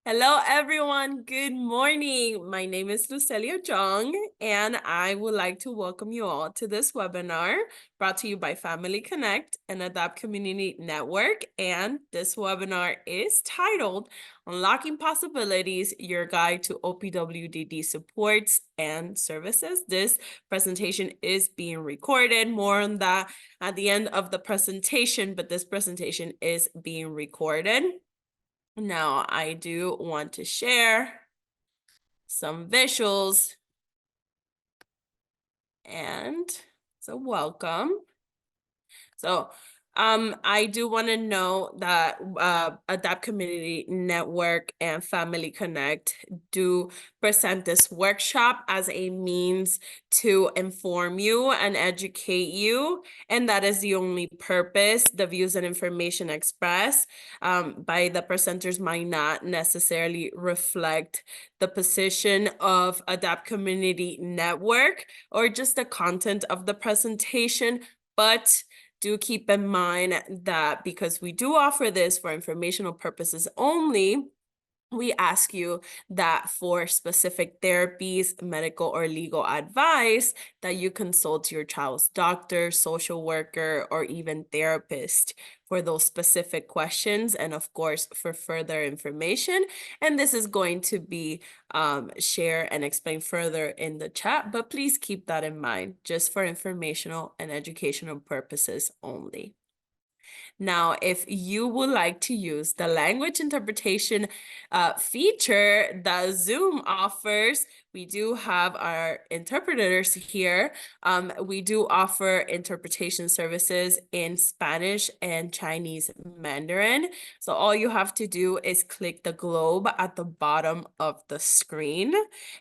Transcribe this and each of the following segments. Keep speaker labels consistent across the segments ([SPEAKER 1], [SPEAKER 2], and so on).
[SPEAKER 1] Hello, everyone. Good morning. My name is Lucelia Jong, and I would like to welcome you all to this webinar brought to you by Family Connect and Adapt Community Network. And this webinar is titled Unlocking Possibilities, Your Guide to OPWDD Supports and Services. This presentation is being recorded. More on that at the end of the presentation, but this presentation is being recorded. Now, I do want to share some visuals, and so welcome. So I do want to know that Adapt Community Network and Family Connect do present this workshop as a means to inform you and educate you, and that is the only purpose. The views and information expressed by the presenters might not necessarily reflect the position of Adapt Community Network or just the content of the presentation, but do keep in mind that because we do offer this for informational purposes only, we ask you that for specific therapies, medical or legal advice, that you consult your child's doctor, social worker, or even therapist for those specific questions, and of course, for further information. And this is going to be shared and explained further in the chat, but please keep that in mind, just for informational and educational purposes only. Now, if you would like to use the language interpretation feature that Zoom offers, we do have our interpreters here. We do offer interpretation services in Spanish and Chinese Mandarin. So all you have to do is click the globe at the bottom of the screen.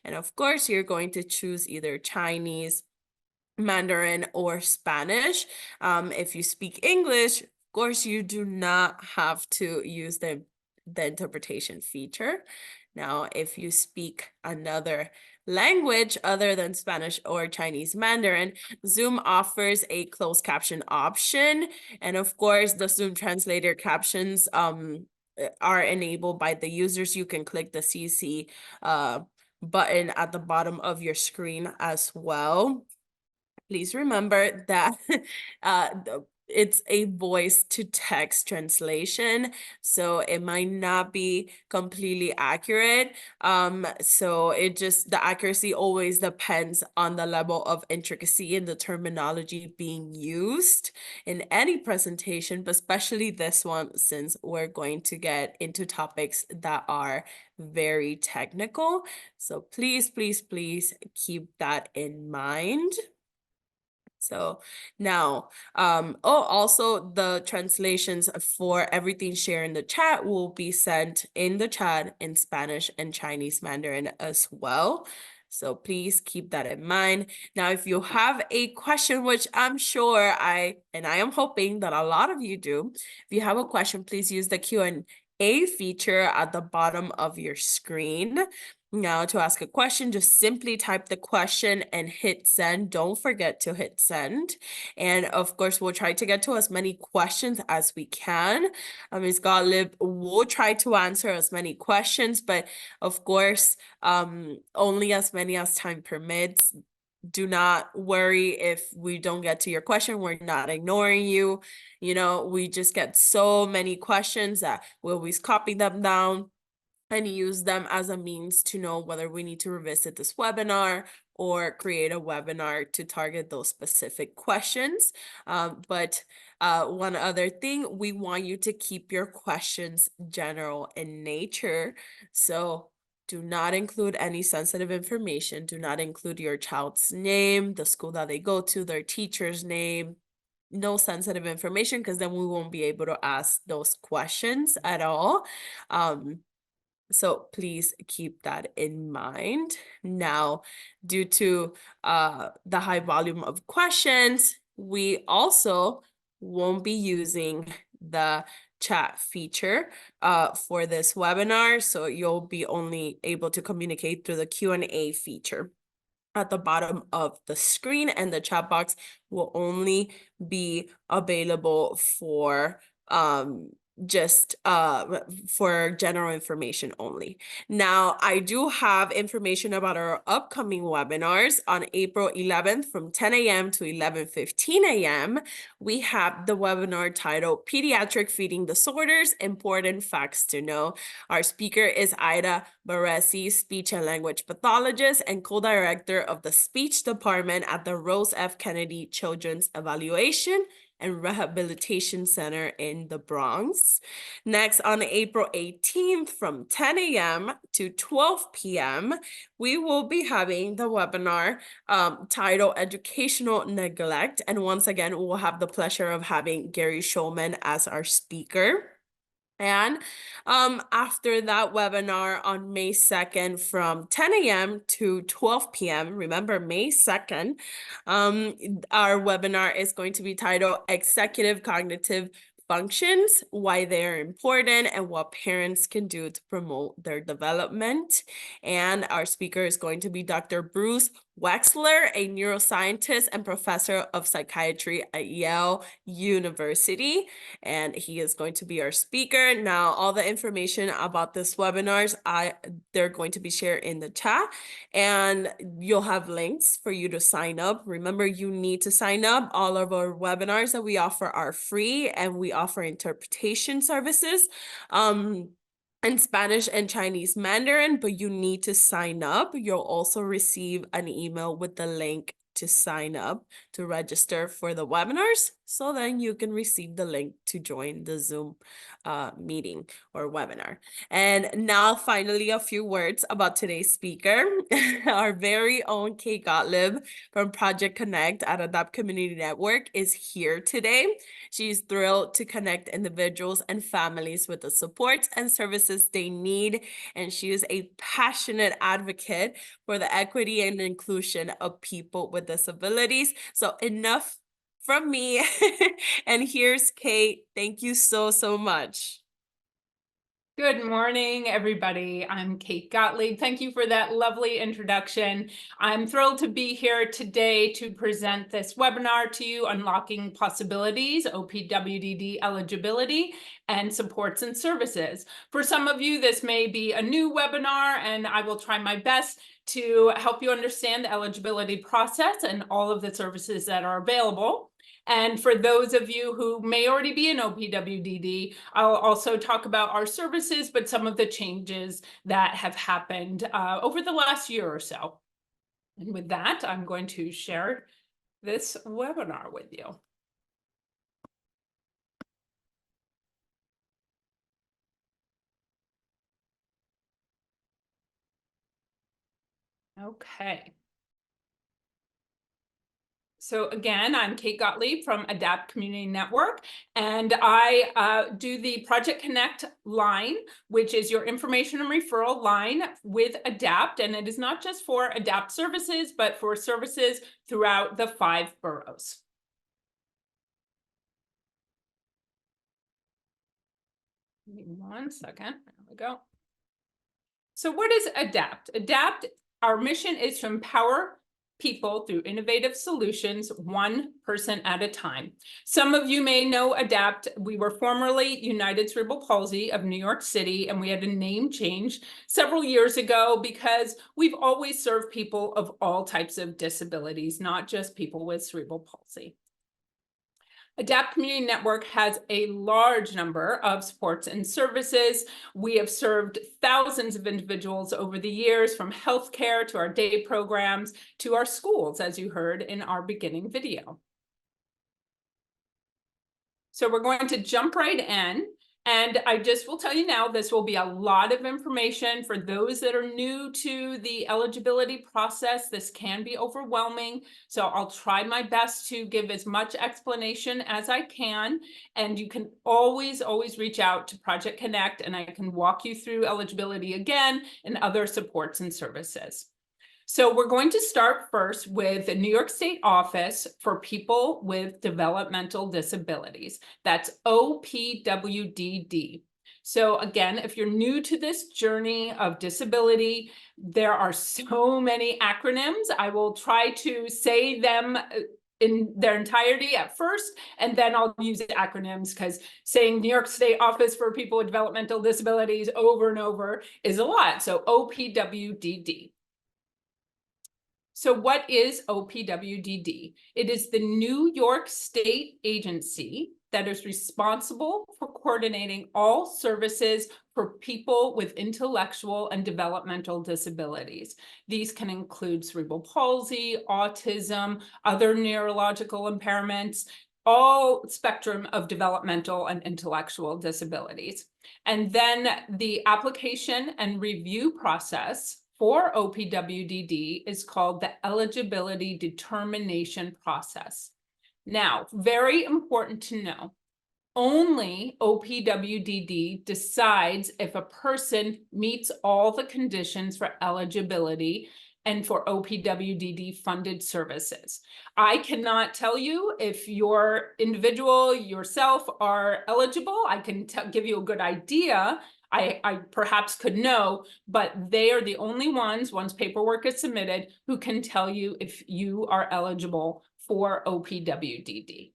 [SPEAKER 1] And of course, you're going to choose either Chinese, Mandarin, or Spanish. If you speak English, of course, you do not have to use the interpretation feature. Now, if you speak another language other than Spanish or Chinese Mandarin, Zoom offers a closed caption option. And of course, the Zoom translator captions are enabled by the users. You can click the CC button at the bottom of your screen as well. Please remember that it's a voice to text translation, so it might not be completely accurate. So the accuracy always depends on the level of intricacy in the terminology being used in any presentation, but especially this one, since we're going to get into topics that are very technical. So please, please, please keep that in mind. So now, also the translations for everything shared in the chat will be sent in the chat in Spanish and Chinese Mandarin as well. So please keep that in mind. Now, if you have a question, which I'm sure I am hoping that a lot of you do, if you have a question, please use the Q&A feature at the bottom of your screen. Now, to ask a question, just simply type the question and hit send. Don't forget to hit send. And of course, we'll try to get to as many questions as we can. Ms. Gottlieb will try to answer as many questions, but of course, only as many as time permits. Do not worry if we don't get to your question. We're not ignoring you. You know, we just get so many questions that we always copy them down and use them as a means to know whether we need to revisit this webinar or create a webinar to target those specific questions. But one other thing, we want you to keep your questions general in nature. So do not include any sensitive information. Do not include your child's name, the school that they go to, their teacher's name. No sensitive information, because then we won't be able to ask those questions at all. So please keep that in mind. Now, due to the high volume of questions, we also won't be using the chat feature for this webinar. So you'll be only able to communicate through the Q&A feature at the bottom of the screen, and the chat box will only be available for just for general information only. Now, I do have information about our upcoming webinars on April 11th from 10 a.m. to 11:15 a.m. We have the webinar titled Pediatric Feeding Disorders, Important Facts to Know. Our speaker is Ida Baresi, speech and language pathologist and co-director of the speech department at the Rose F. Kennedy Children's Evaluation and Rehabilitation Center in the Bronx. Next, on April 18th from 10 a.m. to 12 p.m., we will be having the webinar titled Educational Neglect. And once again, we'll have the pleasure of having Gary Schulman as our speaker. And after that webinar on May 2nd from 10 a.m. to 12 p.m., remember May 2nd, our webinar is going to be titled Executive Cognitive Functions, Why They're Important, and What Parents Can Do to Promote Their Development. And our speaker is going to be Dr. Bruce Wexler, a neuroscientist and professor of psychiatry at Yale University, and he is going to be our speaker. Now, all the information about this webinars, they're going to be shared in the chat, and you'll have links for you to sign up. Remember, you need to sign up. All of our webinars that we offer are free, and we offer interpretation services in Spanish and Chinese Mandarin, but you need to sign up. You'll also receive an email with the link to sign up to register for the webinars, so then you can receive the link to join the Zoom meeting or webinar. And now finally, a few words about today's speaker. Our very own Kate Gottlieb from Project Connect at Adapt Community Network is here today. She's thrilled to connect individuals and families with the supports and services they need, and she is a passionate advocate for the equity and inclusion of people with disabilities. So enough from me. And here's Kate. Thank you so much.
[SPEAKER 2] Good morning, everybody. I'm Kate Gottlieb. Thank you for that lovely introduction. I'm thrilled to be here today to present this webinar to you, Unlocking Possibilities, OPWDD Eligibility and Supports and Services. For some of you, this may be a new webinar, and I will try my best to help you understand the eligibility process and all of the services that are available. And for those of you who may already be in OPWDD, I'll also talk about our services, but some of the changes that have happened over the last year or so. And with that, I'm going to share this webinar with you. Okay. So again, I'm Kate Gottlieb from Adapt Community Network, and I do the Project Connect line, which is your information and referral line with Adapt. And it is not just for Adapt services, but for services throughout the 5 boroughs. Give me 1 second. There we go. So what is Adapt? Adapt, our mission is to empower people through innovative solutions, one person at a time. Some of you may know Adapt. We were formerly United Cerebral Palsy of New York City, and we had a name change several years ago because we've always served people of all types of disabilities, not just people with cerebral palsy. Adapt Community Network has a large number of supports and services. We have served thousands of individuals over the years, from healthcare to our day programs to our schools, as you heard in our beginning video. So we're going to jump right in. And I just will tell you now, this will be a lot of information for those that are new to the eligibility process. This can be overwhelming. So I'll try my best to give as much explanation as I can. And you can always reach out to Project Connect, and I can walk you through eligibility again and other supports and services. So we're going to start first with the New York State Office for People with Developmental Disabilities. That's OPWDD. So again, if you're new to this journey of disability, there are so many acronyms. I will try to say them in their entirety at first, and then I'll use acronyms because saying New York State Office for People with Developmental Disabilities over and over is a lot. So OPWDD. So what is OPWDD? It is the New York State agency that is responsible for coordinating all services for people with intellectual and developmental disabilities. These can include cerebral palsy, autism, other neurological impairments, all spectrum of developmental and intellectual disabilities. And then the application and review process for OPWDD is called the eligibility determination process. Now, very important to know, only OPWDD decides if a person meets all the conditions for eligibility and for OPWDD funded services. I cannot tell you if your individual yourself are eligible. I can give you a good idea. I perhaps could know, but they are the only ones, once paperwork is submitted, who can tell you if you are eligible for OPWDD.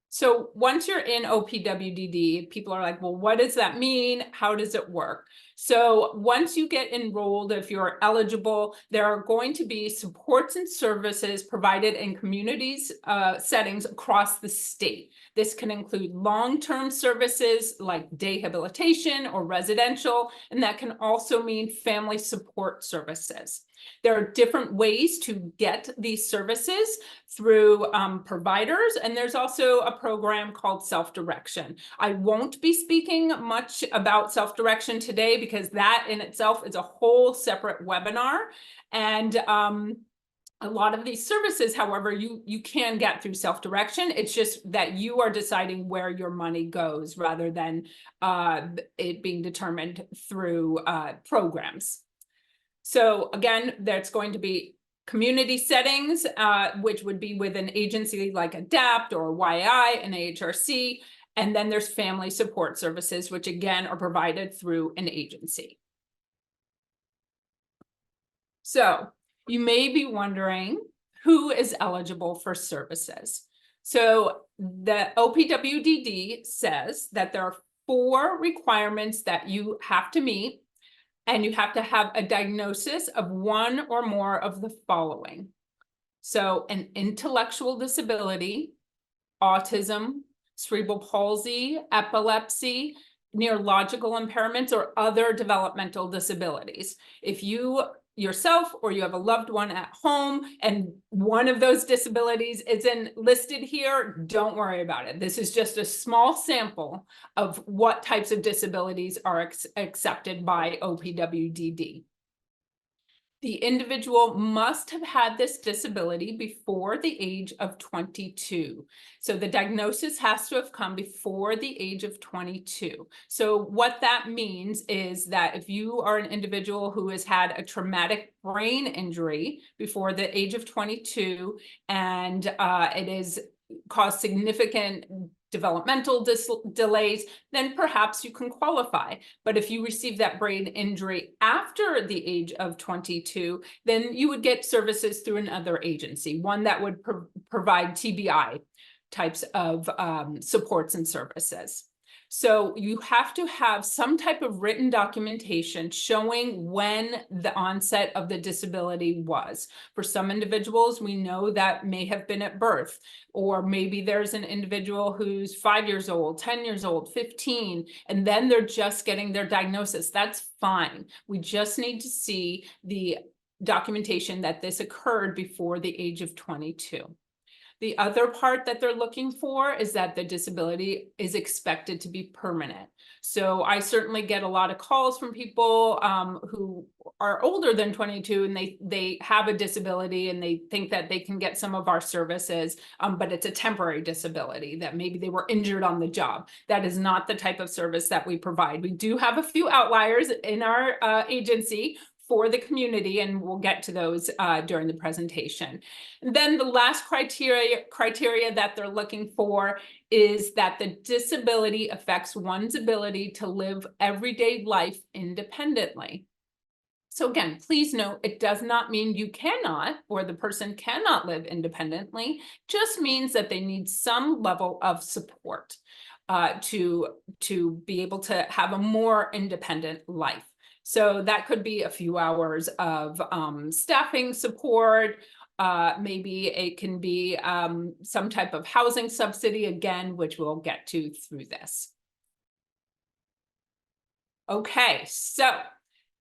[SPEAKER 2] So once you're in OPWDD, people are like, well, what does that mean? How does it work? So once you get enrolled, if you're eligible, there are going to be supports and services provided in communities settings across the state. This can include long-term services like dehabilitation or residential, and that can also mean family support services. There are different ways to get these services through providers, and there's also a program called self-direction. I won't be speaking much about self-direction today because that in itself is a whole separate webinar. And a lot of these services, however, you can get through self-direction. It's just that you are deciding where your money goes rather than it being determined through programs. So again, that's going to be community settings, which would be with an agency like ADAPT or YI and AHRC. And then there's family support services, which again are provided through an agency. So you may be wondering who is eligible for services. So the OPWDD says that there are 4 requirements that you have to meet. And you have to have a diagnosis of one or more of the following. So an intellectual disability, autism, cerebral palsy, epilepsy, neurological impairments, or other developmental disabilities. If you yourself or you have a loved one at home and one of those disabilities isn't listed here, don't worry about it. This is just a small sample of what types of disabilities are accepted by OPWDD. The individual must have had this disability before the age of 22. So the diagnosis has to have come before the age of 22. So what that means is that if you are an individual who has had a traumatic brain injury before the age of 22, and it has caused significant developmental delays, then perhaps you can qualify. But if you receive that brain injury after the age of 22, then you would get services through another agency, one that would provide TBI types of supports and services. So you have to have some type of written documentation showing when the onset of the disability was. For some individuals, we know that may have been at birth, or maybe there's an individual who's 5 years old, 10 years old, 15, and then they're just getting their diagnosis. That's fine. We just need to see the documentation that this occurred before the age of 22. The other part that they're looking for is that the disability is expected to be permanent. So I certainly get a lot of calls from people who are older than 22 and they have a disability and they think that they can get some of our services, but it's a temporary disability that maybe they were injured on the job. That is not the type of service that we provide. We do have a few outliers in our agency for the community, and we'll get to those during the presentation. And then the last criteria that they're looking for is that the disability affects one's ability to live everyday life independently. So again, please note, it does not mean you cannot or the person cannot live independently, just means that they need some level of support to be able to have a more independent life. So that could be a few hours of staffing support. Maybe it can be some type of housing subsidy, again, which we'll get to through this. Okay, so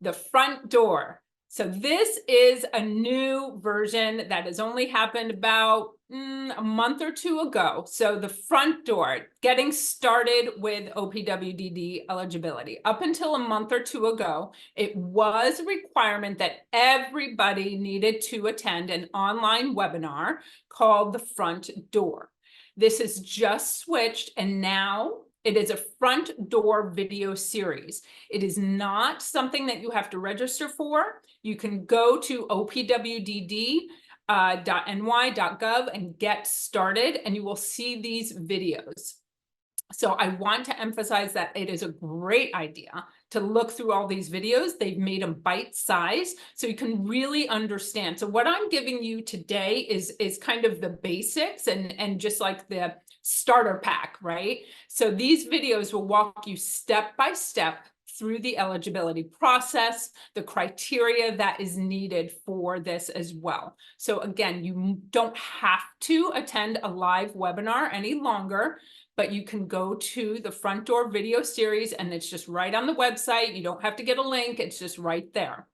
[SPEAKER 2] the front door. So this is a new version that has only happened about a month or two ago. So the front door, getting started with OPWDD eligibility. Up until a month or two ago, it was a requirement that everybody needed to attend an online webinar called the front door. This is just switched, and now it is a front door video series. It is not something that you have to register for. You can go to opwdd.ny.gov and get started, and you will see these videos. So I want to emphasize that it is a great idea to look through all these videos. They've made them bite-sized so you can really understand. So what I'm giving you today is kind of the basics and just like the starter pack, right? So these videos will walk you step by step through the eligibility process, the criteria that is needed for this as well. So again, you don't have to attend a live webinar any longer, but you can go to the front door video series and it's just right on the website. You don't have to get a link, it's just right there.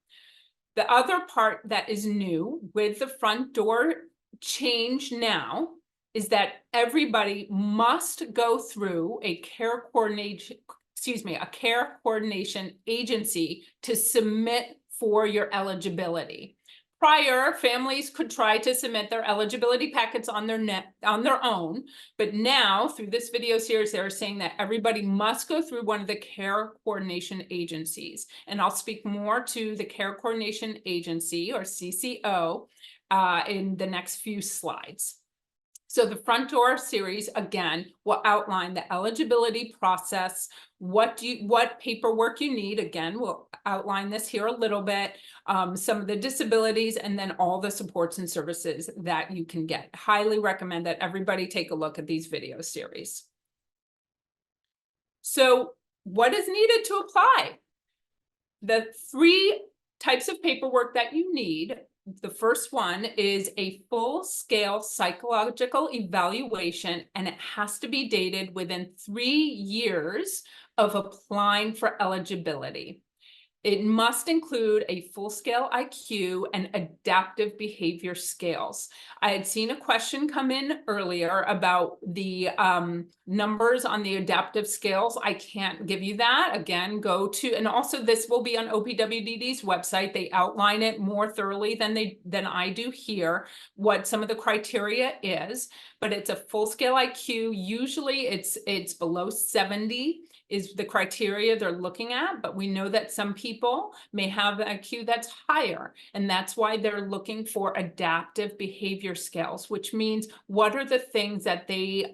[SPEAKER 2] The other part that is new with the front door change now is that everybody must go through a care coordination agency to submit for your eligibility. Prior, families could try to submit their eligibility packets on their own, but now through this video series, they're saying that everybody must go through one of the care coordination agencies. And I'll speak more to the care coordination agency, or CCO, in the next few slides. So the front door series, again, will outline the eligibility process, what paperwork you need. Again, we'll outline this here a little bit, some of the disabilities, and then all the supports and services that you can get. Highly recommend that everybody take a look at these video series. So what is needed to apply? The 3 types of paperwork that you need. The first one is a full-scale psychological evaluation, and it has to be dated within 3 years of applying for eligibility. It must include a full-scale IQ and adaptive behavior scales. I had seen a question come in earlier about the numbers on the adaptive scales. I can't give you that. Again, go to, and also this will be on OPWDD's website. They outline it more thoroughly than I do here, what some of the criteria is, but it's a full-scale IQ. Usually it's below 70. Is the criteria they're looking at, but we know that some people may have an IQ that's higher, and that's why they're looking for adaptive behavior scales, which means what are the things that they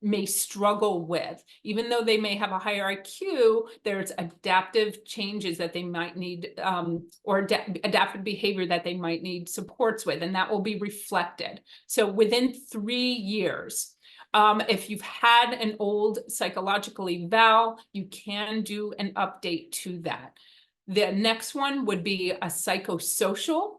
[SPEAKER 2] may struggle with. Even though they may have a higher IQ, there's adaptive changes that they might need, or adaptive behavior that they might need supports with, and that will be reflected. So within 3 years, if you've had an old psychological eval, you can do an update to that. The next one would be a psychosocial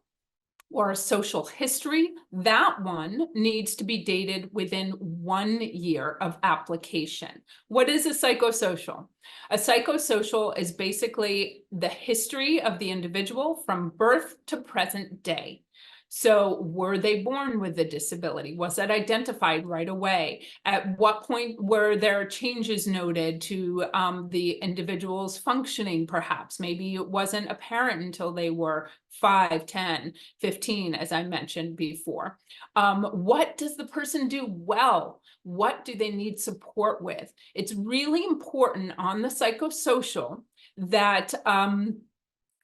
[SPEAKER 2] or a social history. That one needs to be dated within 1 year of application. What is a psychosocial? A psychosocial is basically the history of the individual from birth to present day. So were they born with the disability? Was that identified right away? At what point were there changes noted to the individual's functioning, perhaps? Maybe it wasn't apparent until they were 5, 10, 15, as I mentioned before. What does the person do well? What do they need support with? It's really important on the psychosocial that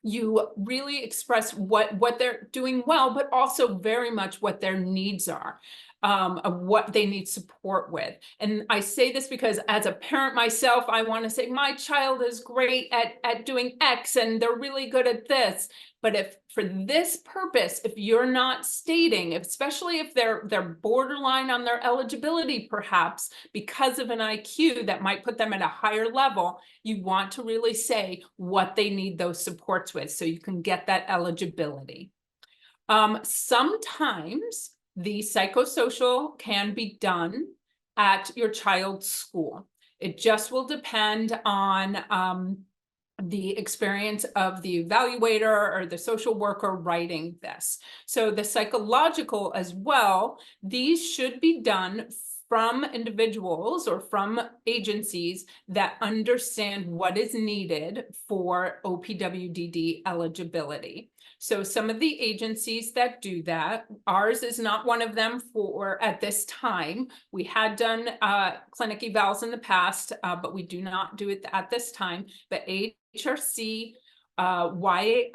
[SPEAKER 2] you really express what they're doing well, but also very much what their needs are, of what they need support with. And I say this because as a parent myself, I want to say my child is great at doing X and they're really good at this. But if for this purpose, if you're not stating, especially if they're borderline on their eligibility, perhaps because of an IQ that might put them at a higher level, you want to really say what they need those supports with so you can get that eligibility. Sometimes the psychosocial can be done at your child's school. It just will depend on the experience of the evaluator or the social worker writing this. So the psychological as well, these should be done from individuals or from agencies that understand what is needed for OPWDD eligibility. So some of the agencies that do that, ours is not one of them for at this time. We had done clinic evals in the past, but we do not do it at this time. But HRC, YAI,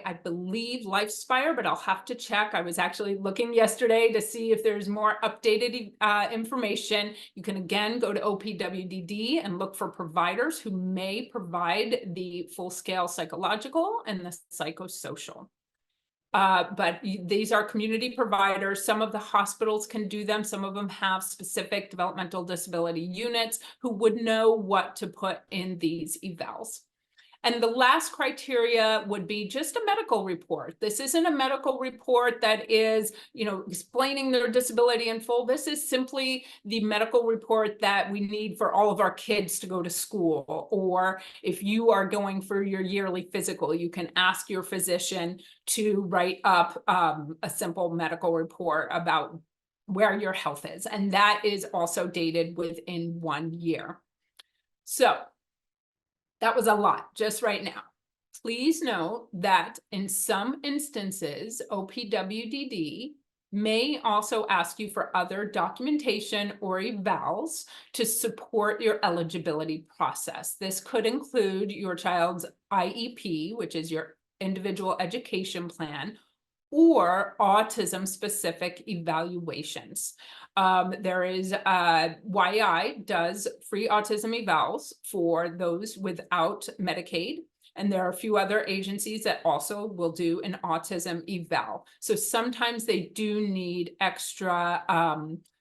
[SPEAKER 2] I believe LifeSpire, but I'll have to check. I was actually looking yesterday to see if there's more updated information. You can again go to OPWDD and look for providers who may provide the full-scale psychological and the psychosocial. But these are community providers. Some of the hospitals can do them. Some of them have specific developmental disability units who would know what to put in these evals. And the last criteria would be just a medical report. This isn't a medical report that is, explaining their disability in full. This is simply the medical report that we need for all of our kids to go to school. Or if you are going for your yearly physical, you can ask your physician to write up a simple medical report about where your health is. And that is also dated within 1 year. So that was a lot just right now. Please note that in some instances, OPWDD may also ask you for other documentation or evals to support your eligibility process. This could include your child's IEP, which is your individual education plan, or autism-specific evaluations. There is YI does free autism evals for those without Medicaid. And there are a few other agencies that also will do an autism eval. So sometimes they do need extra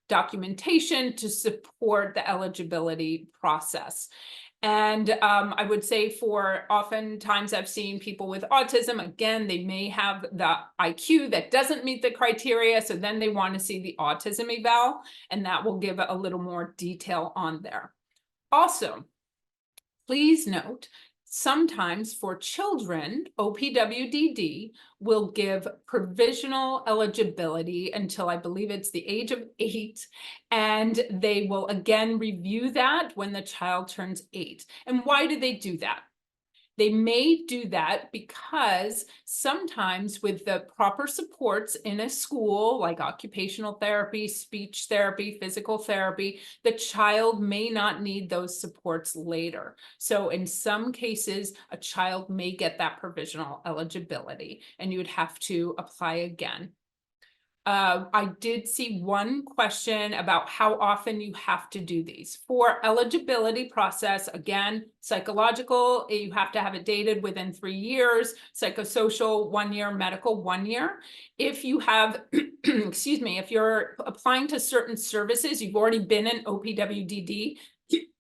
[SPEAKER 2] documentation to support the eligibility process. And I would say for oftentimes I've seen people with autism, again, they may have the IQ that doesn't meet the criteria. So then they want to see the autism eval, and that will give a little more detail on there. Also, please note, sometimes for children, OPWDD will give provisional eligibility until I believe it's the age of 8. And they will again review that when the child turns 8. And why do they do that? They may do that because sometimes with the proper supports in a school, like occupational therapy, speech therapy, physical therapy, the child may not need those supports later. So in some cases, a child may get that provisional eligibility and you would have to apply again. I did see one question about how often you have to do these. For eligibility process, again, psychological, you have to have it dated within 3 years, psychosocial 1 year, medical 1 year. If you have, excuse me, if you're applying to certain services, you've already been in OPWDD,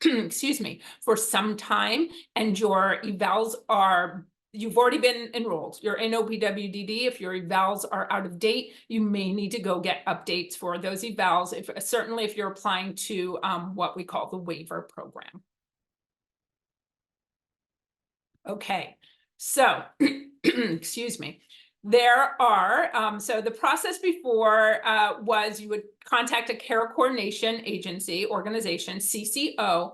[SPEAKER 2] excuse me, for some time, and your evals are you've already been enrolled, you're in OPWDD. If your evals are out of date, you may need to go get updates for those evals, certainly if you're applying to what we call the waiver program. Okay, so, excuse me. There are, so the process before was you would contact a care coordination agency, organization, CCO,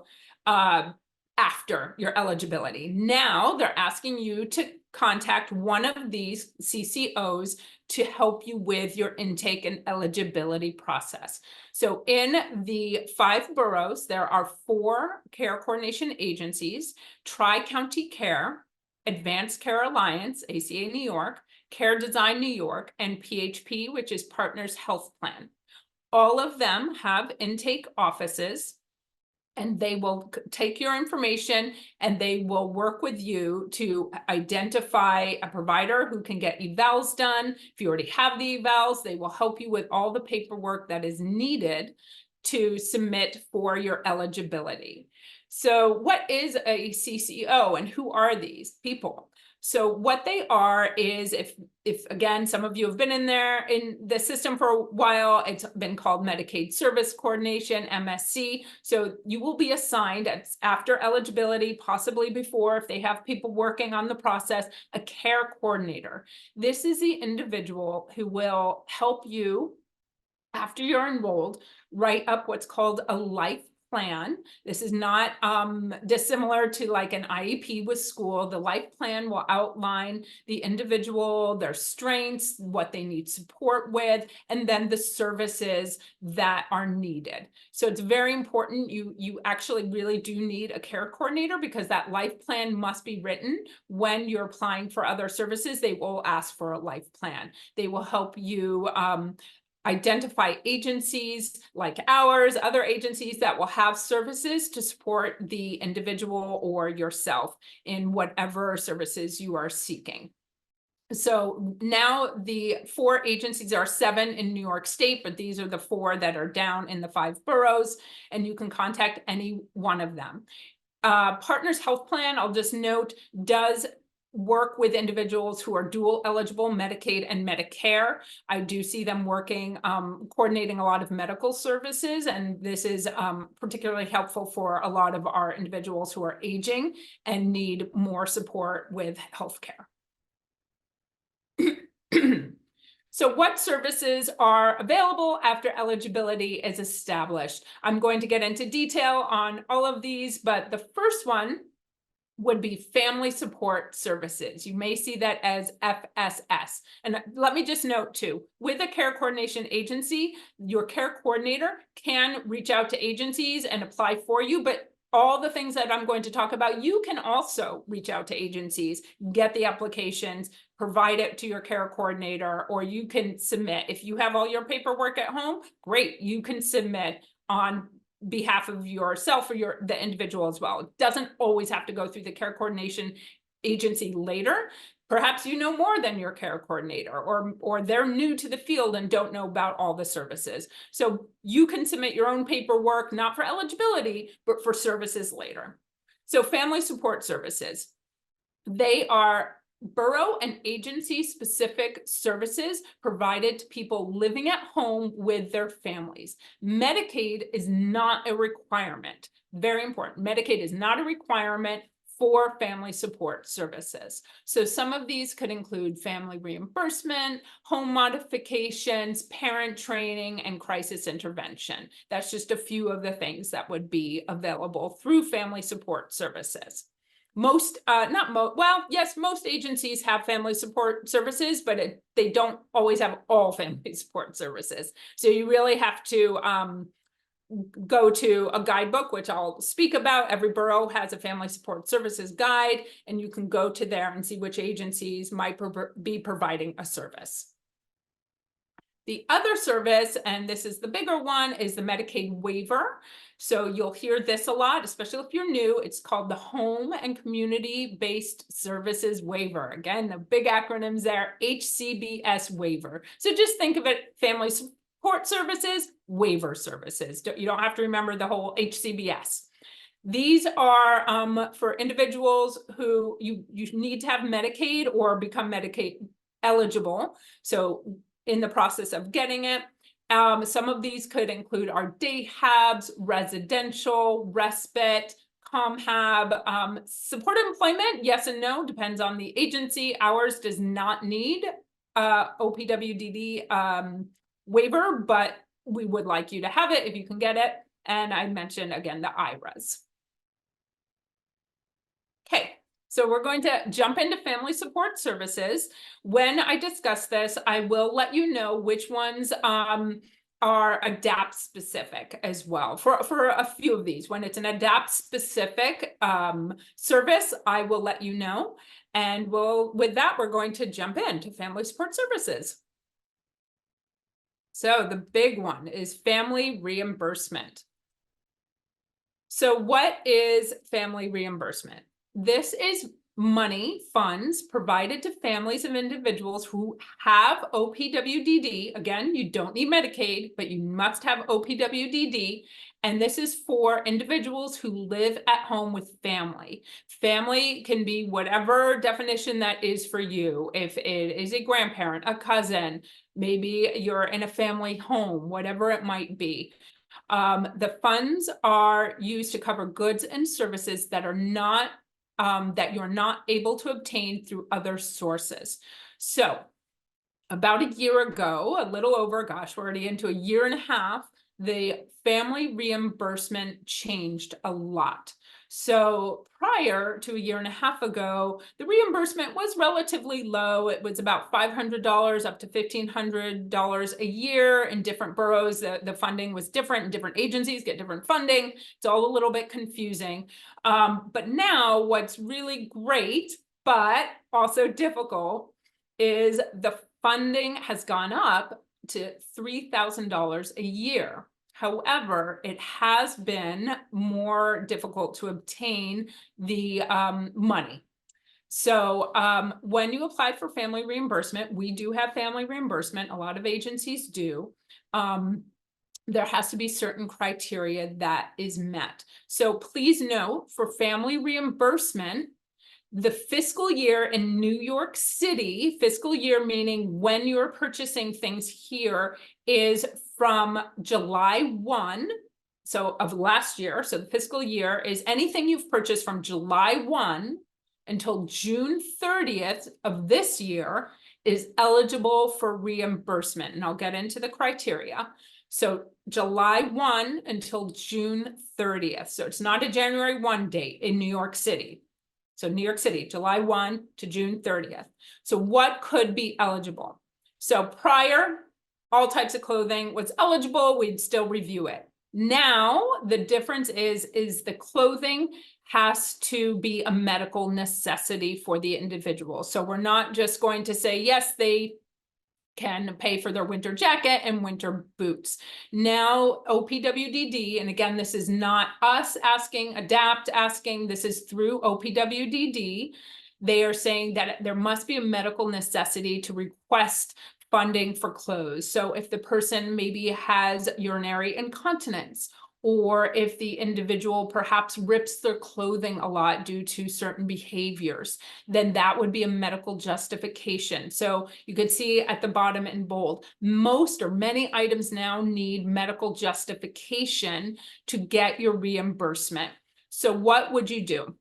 [SPEAKER 2] after your eligibility. Now they're asking you to contact one of these CCOs to help you with your intake and eligibility process. So in the 5 boroughs, there are 4 care coordination agencies: Tri-County Care, Advanced Care Alliance, ACA New York, Care Design New York, and PHP, which is Partners Health Plan. All of them have intake offices, and they will take your information and they will work with you to identify a provider who can get evals done. If you already have the evals, they will help you with all the paperwork that is needed to submit for your eligibility. So what is a CCO and who are these people? So what they are is, if again, some of you have been in the system for a while, it's been called Medicaid Service Coordination, MSC. So you will be assigned after eligibility, possibly before, if they have people working on the process, a care coordinator. This is the individual who will help you after you're enrolled, write up what's called a life plan. This is not dissimilar to like an IEP with school. The life plan will outline the individual, their strengths, what they need support with, and then the services that are needed. So it's very important. You actually really do need a care coordinator, because that life plan must be written. When you're applying for other services, they will ask for a life plan. They will help you identify agencies like ours, other agencies that will have services to support the individual or yourself in whatever services you are seeking. So now the 4 agencies, are 7 in New York State, but these are the 4 that are down in the 5 boroughs, and you can contact any one of them. Partners Health Plan, I'll just note, does work with individuals who are dual eligible, Medicaid and Medicare. I do see them working, coordinating a lot of medical services, and this is particularly helpful for a lot of our individuals who are aging and need more support with healthcare. So what services are available after eligibility is established? I'm going to get into detail on all of these, but the first one would be family support services. You may see that as FSS. And let me just note too, with a care coordination agency, your care coordinator can reach out to agencies and apply for you, but all the things that I'm going to talk about, you can also reach out to agencies, get the applications, provide it to your care coordinator, or you can submit. If you have all your paperwork at home, great, you can submit on behalf of yourself or the individual as well. It doesn't always have to go through the care coordination agency later. Perhaps you know more than your care coordinator, or they're new to the field and don't know about all the services. So you can submit your own paperwork, not for eligibility, but for services later. So family support services, they are borough and agency specific services provided to people living at home with their families. Medicaid is not a requirement. Very important. Medicaid is not a requirement for family support services. So some of these could include family reimbursement, home modifications, parent training, and crisis intervention. That's just a few of the things that would be available through family support services. Most agencies have family support services, but they don't always have all family support services. So you really have to go to a guidebook, which I'll speak about. Every borough has a family support services guide, and you can go to there and see which agencies might be providing a service. The other service, and this is the bigger one, is the Medicaid waiver. So you'll hear this a lot, especially if you're new. It's called the Home and Community-Based Services Waiver. Again, the big acronyms there, HCBS waiver. So just think of it, family support services, waiver services. You don't have to remember the whole HCBS. These are for individuals who you need to have Medicaid or become Medicaid eligible. So in the process of getting it. Some of these could include our day habs, residential, respite, ComHab, supported employment, yes and no, depends on the agency. Ours does not need OPWDD waiver, but we would like you to have it if you can get it. And I mentioned again the IRAs. Okay. So we're going to jump into family support services. When I discuss this, I will let you know which ones are ADAPT specific as well for a few of these. When it's an ADAPT specific service, I will let you know. And with that, we're going to jump into family support services. So the big one is family reimbursement. So what is family reimbursement? This is money, funds provided to families of individuals who have OPWDD. Again, you don't need Medicaid, but you must have OPWDD. And this is for individuals who live at home with family. Family can be whatever definition that is for you. If it is a grandparent, a cousin, maybe you're in a family home, whatever it might be. The funds are used to cover goods and services that are not that you're not able to obtain through other sources. So about a year ago, a little over, gosh, we're already into a year and a half, the family reimbursement changed a lot. So prior to a year and a half ago, the reimbursement was relatively low. It was about $500 up to $1,500 a year in different boroughs. The funding was different, and different agencies get different funding. It's all a little bit confusing. But now what's really great, but also difficult, is the funding has gone up to $3,000 a year. However, it has been more difficult to obtain the money. So when you apply for family reimbursement, we do have family reimbursement. A lot of agencies do. There has to be certain criteria that is met. So please note, for family reimbursement, the fiscal year in New York City, fiscal year meaning when you're purchasing things here, is from July 1, so of last year. So the fiscal year is anything you've purchased from July 1 until June 30th of this year is eligible for reimbursement. And I'll get into the criteria. So July 1 until June 30th. So it's not a January 1 date in New York City. So New York City, July 1 to June 30th. So what could be eligible? So prior, all types of clothing was eligible, we'd still review it. Now, the difference is the clothing has to be a medical necessity for the individual. So we're not just going to say, yes, they can pay for their winter jacket and winter boots. Now, OPWDD, and again, this is not us asking, ADAPT asking, this is through OPWDD. They are saying that there must be a medical necessity to request funding for clothes. So if the person maybe has urinary incontinence, or if the individual perhaps rips their clothing a lot due to certain behaviors, then that would be a medical justification. So you could see at the bottom in bold, most or many items now need medical justification to get your reimbursement. So what would you do?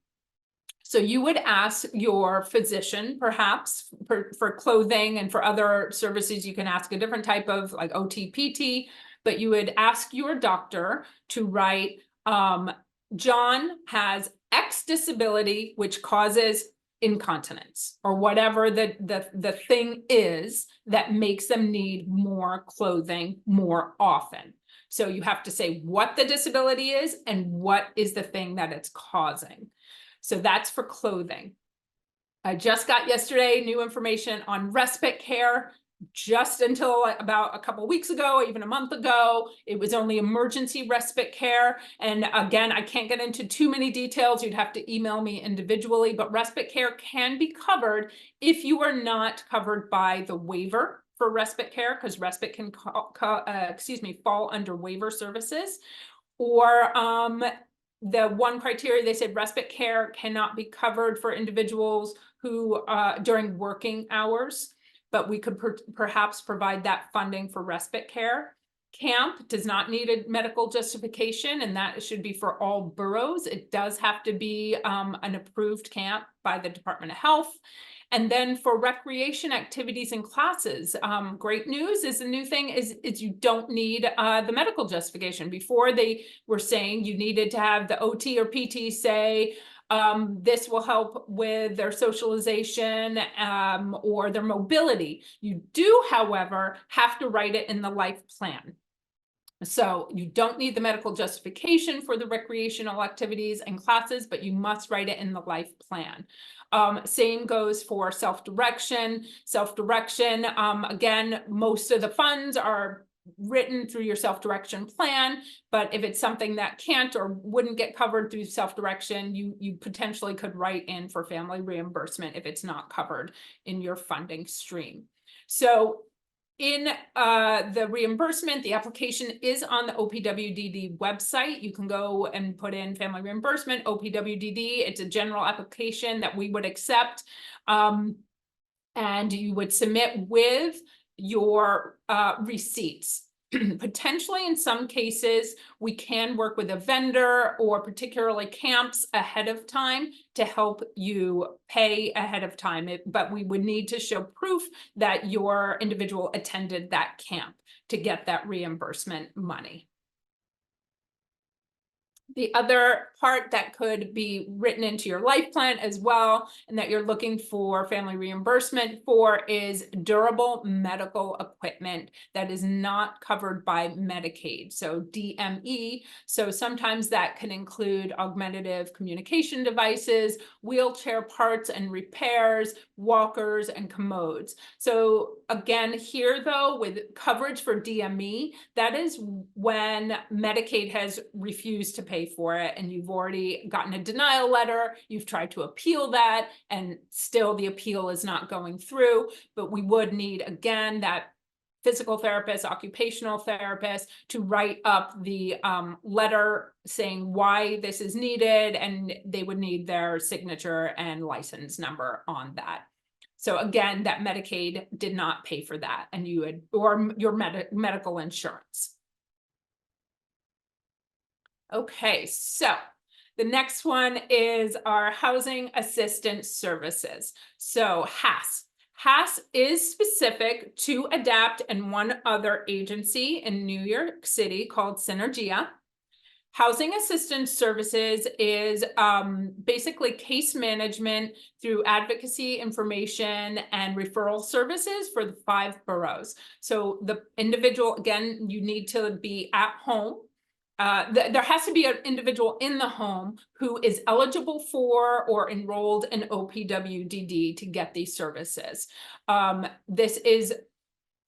[SPEAKER 2] So you would ask your physician, perhaps for clothing, and for other services, you can ask a different type of like OT, PT, but you would ask your doctor to write, John has X disability, which causes incontinence, or whatever the thing is that makes them need more clothing more often. So you have to say what the disability is and what is the thing that it's causing. So that's for clothing. I just got yesterday new information on respite care. Just until about a couple of weeks ago, even a month ago, it was only emergency respite care. And again, I can't get into too many details. You'd have to email me individually, but respite care can be covered if you are not covered by the waiver for respite care, because respite can fall under waiver services. Or the one criteria, they said respite care cannot be covered for individuals who during working hours, but we could perhaps provide that funding for respite care. Camp does not need a medical justification, and that should be for all boroughs. It does have to be an approved camp by the Department of Health. And then for recreation activities and classes, great news is the new thing is you don't need the medical justification. Before they were saying you needed to have the OT or PT say, this will help with their socialization or their mobility. You do, however, have to write it in the life plan. So you don't need the medical justification for the recreational activities and classes, but you must write it in the life plan. Same goes for self-direction. Self-direction, again, most of the funds are written through your self-direction plan, but if it's something that can't or wouldn't get covered through self-direction, you potentially could write in for family reimbursement if it's not covered in your funding stream. So in the reimbursement, the application is on the OPWDD website. You can go and put in family reimbursement, OPWDD. It's a general application that we would accept. And you would submit with your receipts. Potentially, in some cases, we can work with a vendor or particularly camps ahead of time to help you pay ahead of time. But we would need to show proof that your individual attended that camp to get that reimbursement money. The other part that could be written into your life plan as well, and that you're looking for family reimbursement for, is durable medical equipment that is not covered by Medicaid, so DME. So sometimes that can include augmentative communication devices, wheelchair parts and repairs, walkers, and commodes. So again, here though, with coverage for DME, that is when Medicaid has refused to pay for it and you've already gotten a denial letter, you've tried to appeal that, and still the appeal is not going through. But we would need, again, that physical therapist, occupational therapist to write up the letter saying why this is needed, and they would need their signature and license number on that. So again, that Medicaid did not pay for that, and you had, or your medical insurance. Okay, so the next one is our housing assistance services. So HAS. HAS is specific to ADAPT and one other agency in New York City called Synergia. Housing assistance services is basically case management through advocacy, information, and referral services for the 5 boroughs. So the individual, again, you need to be at home. There has to be an individual in the home who is eligible for or enrolled in OPWDD to get these services. This is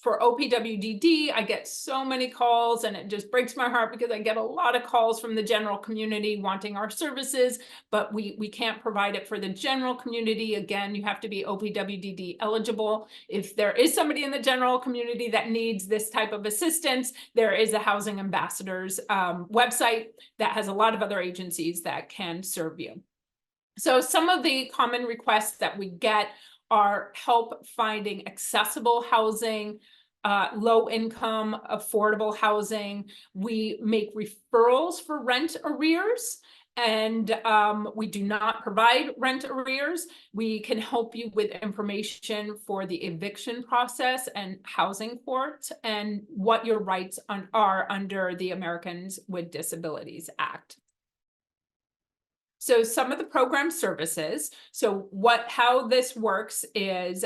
[SPEAKER 2] for OPWDD. I get so many calls, and it just breaks my heart because I get a lot of calls from the general community wanting our services, but we can't provide it for the general community. Again, you have to be OPWDD eligible. If there is somebody in the general community that needs this type of assistance, there is a Housing Ambassadors website that has a lot of other agencies that can serve you. So some of the common requests that we get are help finding accessible housing, low income, affordable housing. We make referrals for rent arrears, and we do not provide rent arrears. We can help you with information for the eviction process and housing court, and what your rights are under the Americans with Disabilities Act. So some of the program services. So how this works is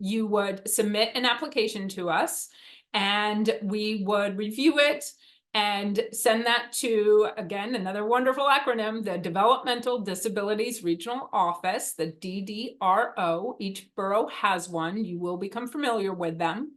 [SPEAKER 2] you would submit an application to us, and we would review it and send that to, again, another wonderful acronym, the Developmental Disabilities Regional Office, the DDRO. Each borough has one. You will become familiar with them.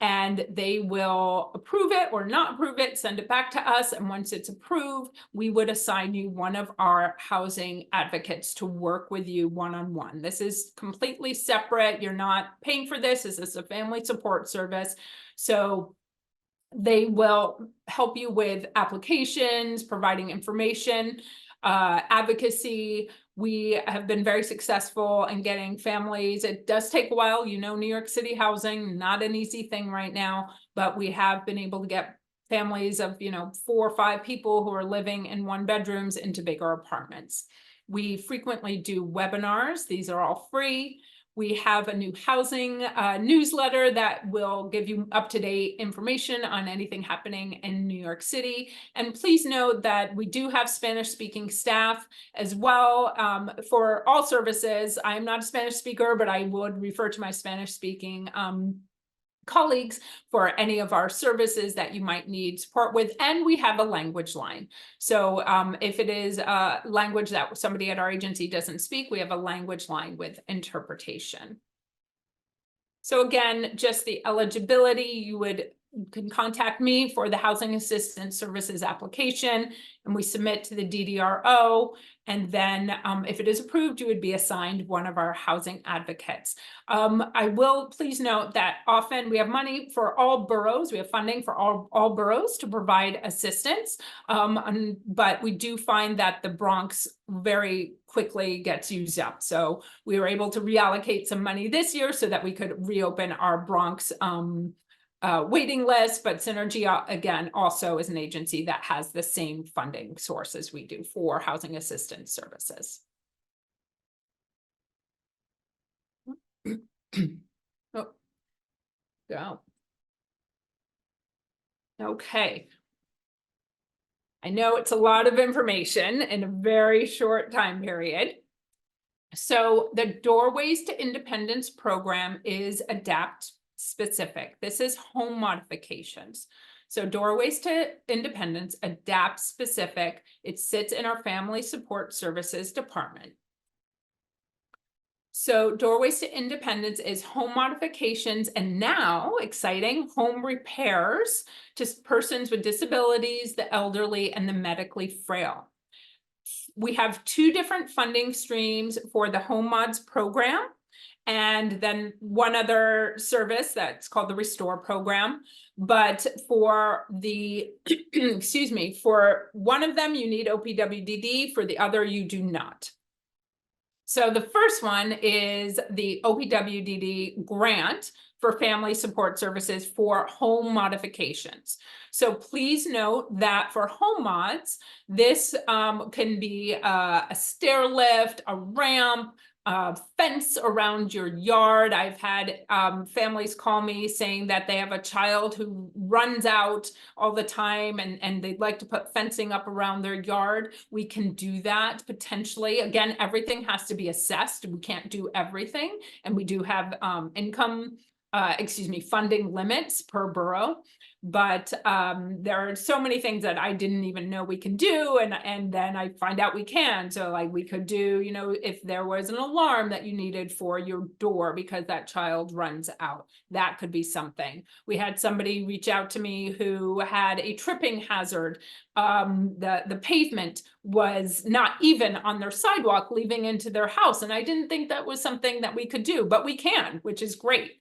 [SPEAKER 2] And they will approve it or not approve it, send it back to us. And once it's approved, we would assign you one of our housing advocates to work with you one-on-one. This is completely separate. You're not paying for this. This is a family support service. So they will help you with applications, providing information, advocacy. We have been very successful in getting families. It does take a while, you know, New York City housing, not an easy thing right now, but we have been able to get families of, 4 or 5 people who are living in 1 bedrooms into bigger apartments. We frequently do webinars. These are all free. We have a new housing newsletter that will give you up-to-date information on anything happening in New York City. And please note that we do have Spanish-speaking staff as well for all services. I'm not a Spanish speaker, but I would refer to my Spanish-speaking colleagues for any of our services that you might need support with. And we have a language line. So if it is a language that somebody at our agency doesn't speak, we have a language line with interpretation. So again, just the eligibility, you can contact me for the Housing Assistance Services application, and we submit to the DDRO. And then if it is approved, you would be assigned one of our housing advocates. I will please note that often we have money for all boroughs. We have funding for all boroughs to provide assistance. But we do find that the Bronx very quickly gets used up. So we were able to reallocate some money this year so that we could reopen our Bronx waiting list, but Synergy, again, also is an agency that has the same funding source as we do for housing assistance services. Oh, go. Okay. I know it's a lot of information in a very short time period. So the Doorways to Independence program is ADAPT specific. This is home modifications. So Doorways to Independence, ADAPT specific. It sits in our Family Support Services department. So Doorways to Independence is home modifications and now, exciting, home repairs to persons with disabilities, the elderly, and the medically frail. We have two different funding streams for the Home Mods program, and then one other service that's called the Restore program. But for the, excuse me, for one of them, you need OPWDD, for the other, you do not. So the first one is the OPWDD grant for family support services for home modifications. So please note that for home mods, this can be a stair lift, a ramp, fence around your yard. I've had families call me saying that they have a child who runs out all the time and they'd like to put fencing up around their yard. We can do that potentially. Again, everything has to be assessed. We can't do everything. And we do have funding limits per borough. But there are so many things that I didn't even know we can do, and then I find out we can. So like we could do, you know, if there was an alarm that you needed for your door because that child runs out, that could be something. We had somebody reach out to me who had a tripping hazard. The pavement was not even on their sidewalk leaving into their house, and I didn't think that was something that we could do, but we can, which is great.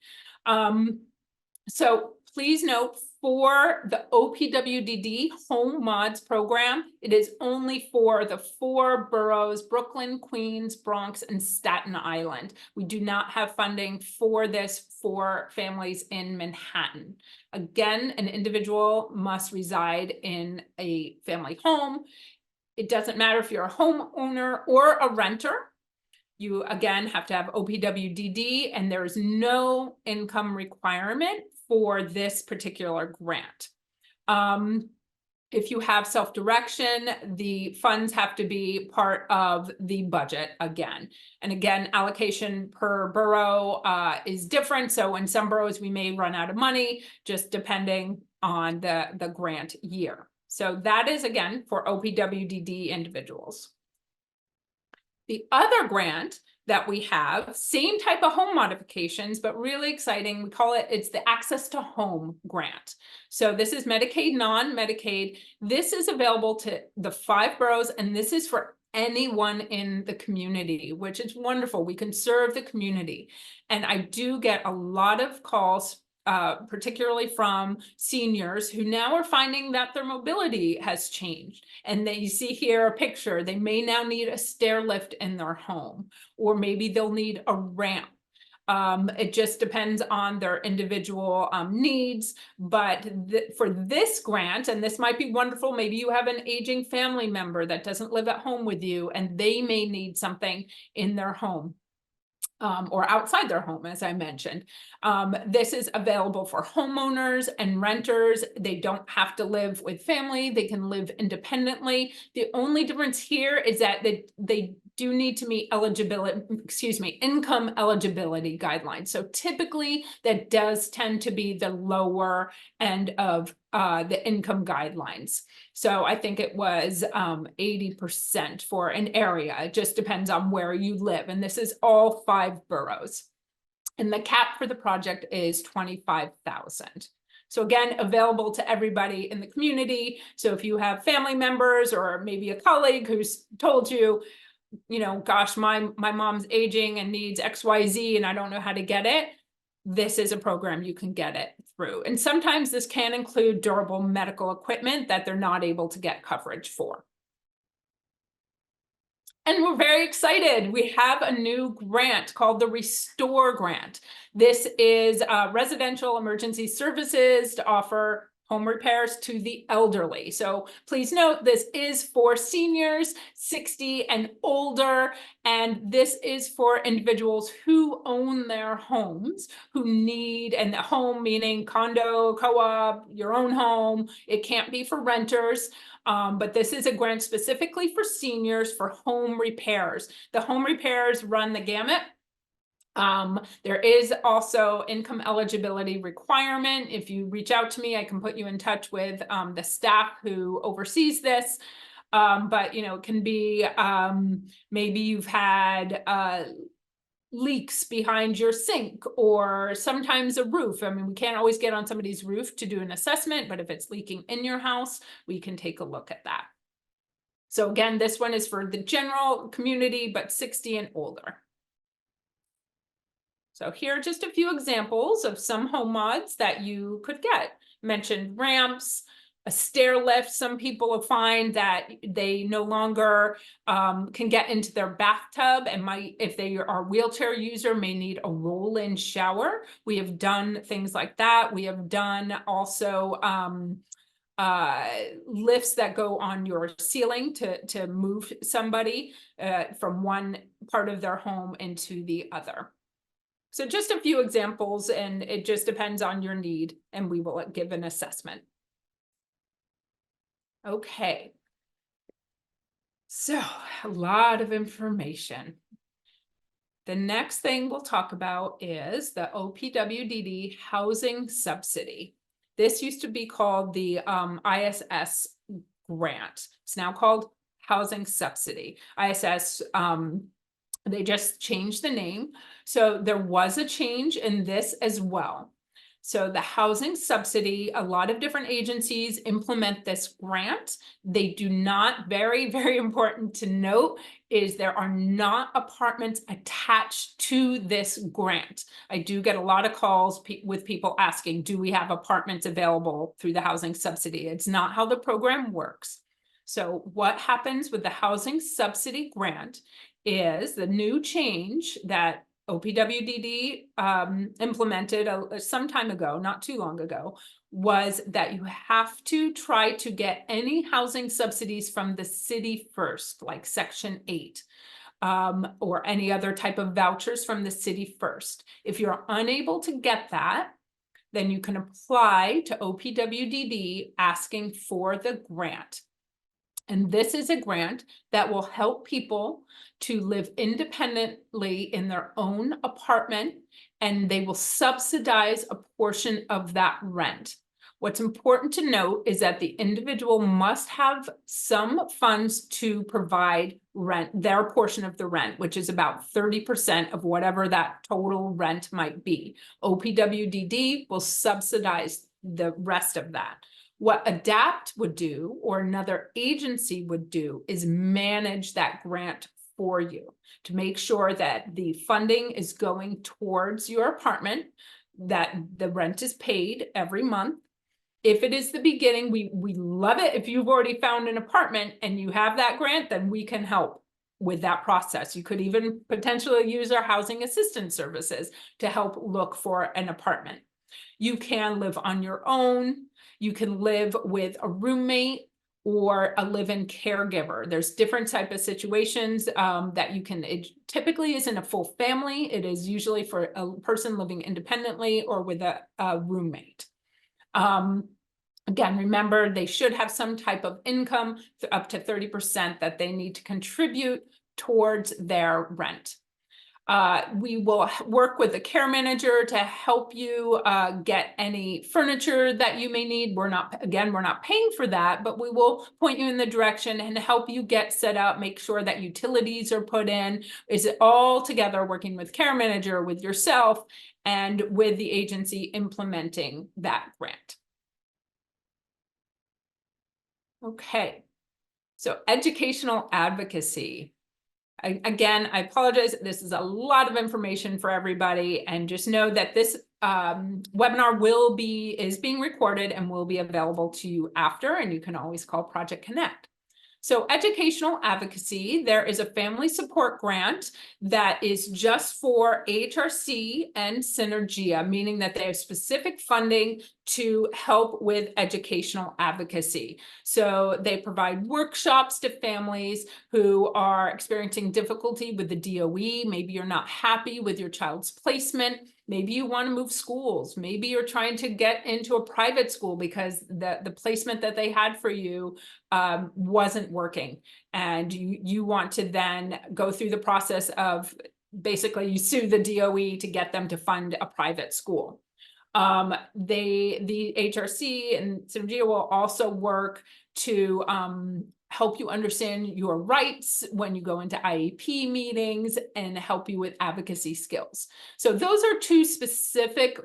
[SPEAKER 2] So please note, for the OPWDD Home Mods program, it is only for the 4 boroughs, Brooklyn, Queens, Bronx, and Staten Island. We do not have funding for this for families in Manhattan. Again, an individual must reside in a family home. It doesn't matter if you're a homeowner or a renter. You, again, have to have OPWDD, and there is no income requirement for this particular grant. If you have self-direction, the funds have to be part of the budget again. And again, allocation per borough is different. So in some boroughs, we may run out of money, just depending on the grant year. So that is, again, for OPWDD individuals. The other grant that we have, same type of home modifications, but really exciting. We call it, it's the Access to Home grant. So this is Medicaid, non-Medicaid. This is available to the 5 boroughs, and this is for anyone in the community, which is wonderful. We can serve the community. And I do get a lot of calls, particularly from seniors who now are finding that their mobility has changed. And that you see here a picture, they may now need a stair lift in their home, or maybe they'll need a ramp. It just depends on their individual needs. But for this grant, and this might be wonderful, maybe you have an aging family member that doesn't live at home with you, and they may need something in their home. Or outside their home, as I mentioned. This is available for homeowners and renters. They don't have to live with family. They can live independently. The only difference here is that they do need to meet income eligibility guidelines. So typically that does tend to be the lower end of the income guidelines. So I think it was 80% for an area. It just depends on where you live. And this is all 5 boroughs. And the cap for the project is $25,000. So again, available to everybody in the community. So if you have family members or maybe a colleague who's told you, you know, gosh, my mom's aging and needs XYZ and I don't know how to get it, this is a program you can get it through. And sometimes this can include durable medical equipment that they're not able to get coverage for. And we're very excited. We have a new grant called the Restore Grant. This is residential emergency services to offer home repairs to the elderly. So please note, this is for seniors 60 and older, and this is for individuals who own their homes, who need, and the home meaning condo, co-op, your own home. It can't be for renters. But this is a grant specifically for seniors for home repairs. The home repairs run the gamut. There is also income eligibility requirement. If you reach out to me, I can put you in touch with the staff who oversees this. But you know, it can be maybe you've had leaks behind your sink, or sometimes a roof. I mean, we can't always get on somebody's roof to do an assessment, but if it's leaking in your house, we can take a look at that. So again, this one is for the general community, but 60 and older. So here are just a few examples of some home mods that you could get. Mentioned ramps, a stair lift. Some people find that they no longer can get into their bathtub and might, if they are a wheelchair user, may need a roll-in shower. We have done things like that. We have done also lifts that go on your ceiling to move somebody from one part of their home into the other. So just a few examples, and it just depends on your need, and we will give an assessment. Okay. So a lot of information. The next thing we'll talk about is the OPWDD housing subsidy. This used to be called the ISS grant. It's now called housing subsidy. ISS, they just changed the name. So there was a change in this as well. So the housing subsidy, a lot of different agencies implement this grant. They do not, very, very important to note, is there are not apartments attached to this grant. I do get a lot of calls with people asking, do we have apartments available through the housing subsidy? It's not how the program works. So what happens with the housing subsidy grant is the new change that OPWDD implemented some time ago, not too long ago, was that you have to try to get any housing subsidies from the city first, like Section 8, or any other type of vouchers from the city first. If you're unable to get that, then you can apply to OPWDD asking for the grant. And this is a grant that will help people to live independently in their own apartment, and they will subsidize a portion of that rent. What's important to note is that the individual must have some funds to provide rent, their portion of the rent, which is about 30% of whatever that total rent might be. OPWDD will subsidize the rest of that. What ADAPT would do, or another agency would do, is manage that grant for you to make sure that the funding is going towards your apartment, that the rent is paid every month. If it is the beginning, we love it. If you've already found an apartment and you have that grant, then we can help with that process. You could even potentially use our housing assistance services to help look for an apartment. You can live on your own. You can live with a roommate or a live-in caregiver. There's different type of situations that you can, it typically isn't a full family. It is usually for a person living independently or with a roommate. Again, remember, they should have some type of income up to 30% that they need to contribute towards their rent. We will work with the care manager to help you get any furniture that you may need. We're not paying for that, but we will point you in the direction and help you get set up, make sure that utilities are put in. Is it all together working with care manager, with yourself, and with the agency implementing that grant. Okay, so educational advocacy. Again, I apologize. This is a lot of information for everybody, and just know that this webinar is being recorded and will be available to you after, and you can always call Project Connect. So educational advocacy, there is a family support grant that is just for AHRC and Synergia, meaning that they have specific funding to help with educational advocacy. So they provide workshops to families who are experiencing difficulty with the DOE. Maybe you're not happy with your child's placement. Maybe you want to move schools. Maybe you're trying to get into a private school because the placement that they had for you wasn't working. And you want to then go through the process of basically you sue the DOE to get them to fund a private school. The HRC and Synergia will also work to help you understand your rights when you go into IEP meetings and help you with advocacy skills. So those are two specific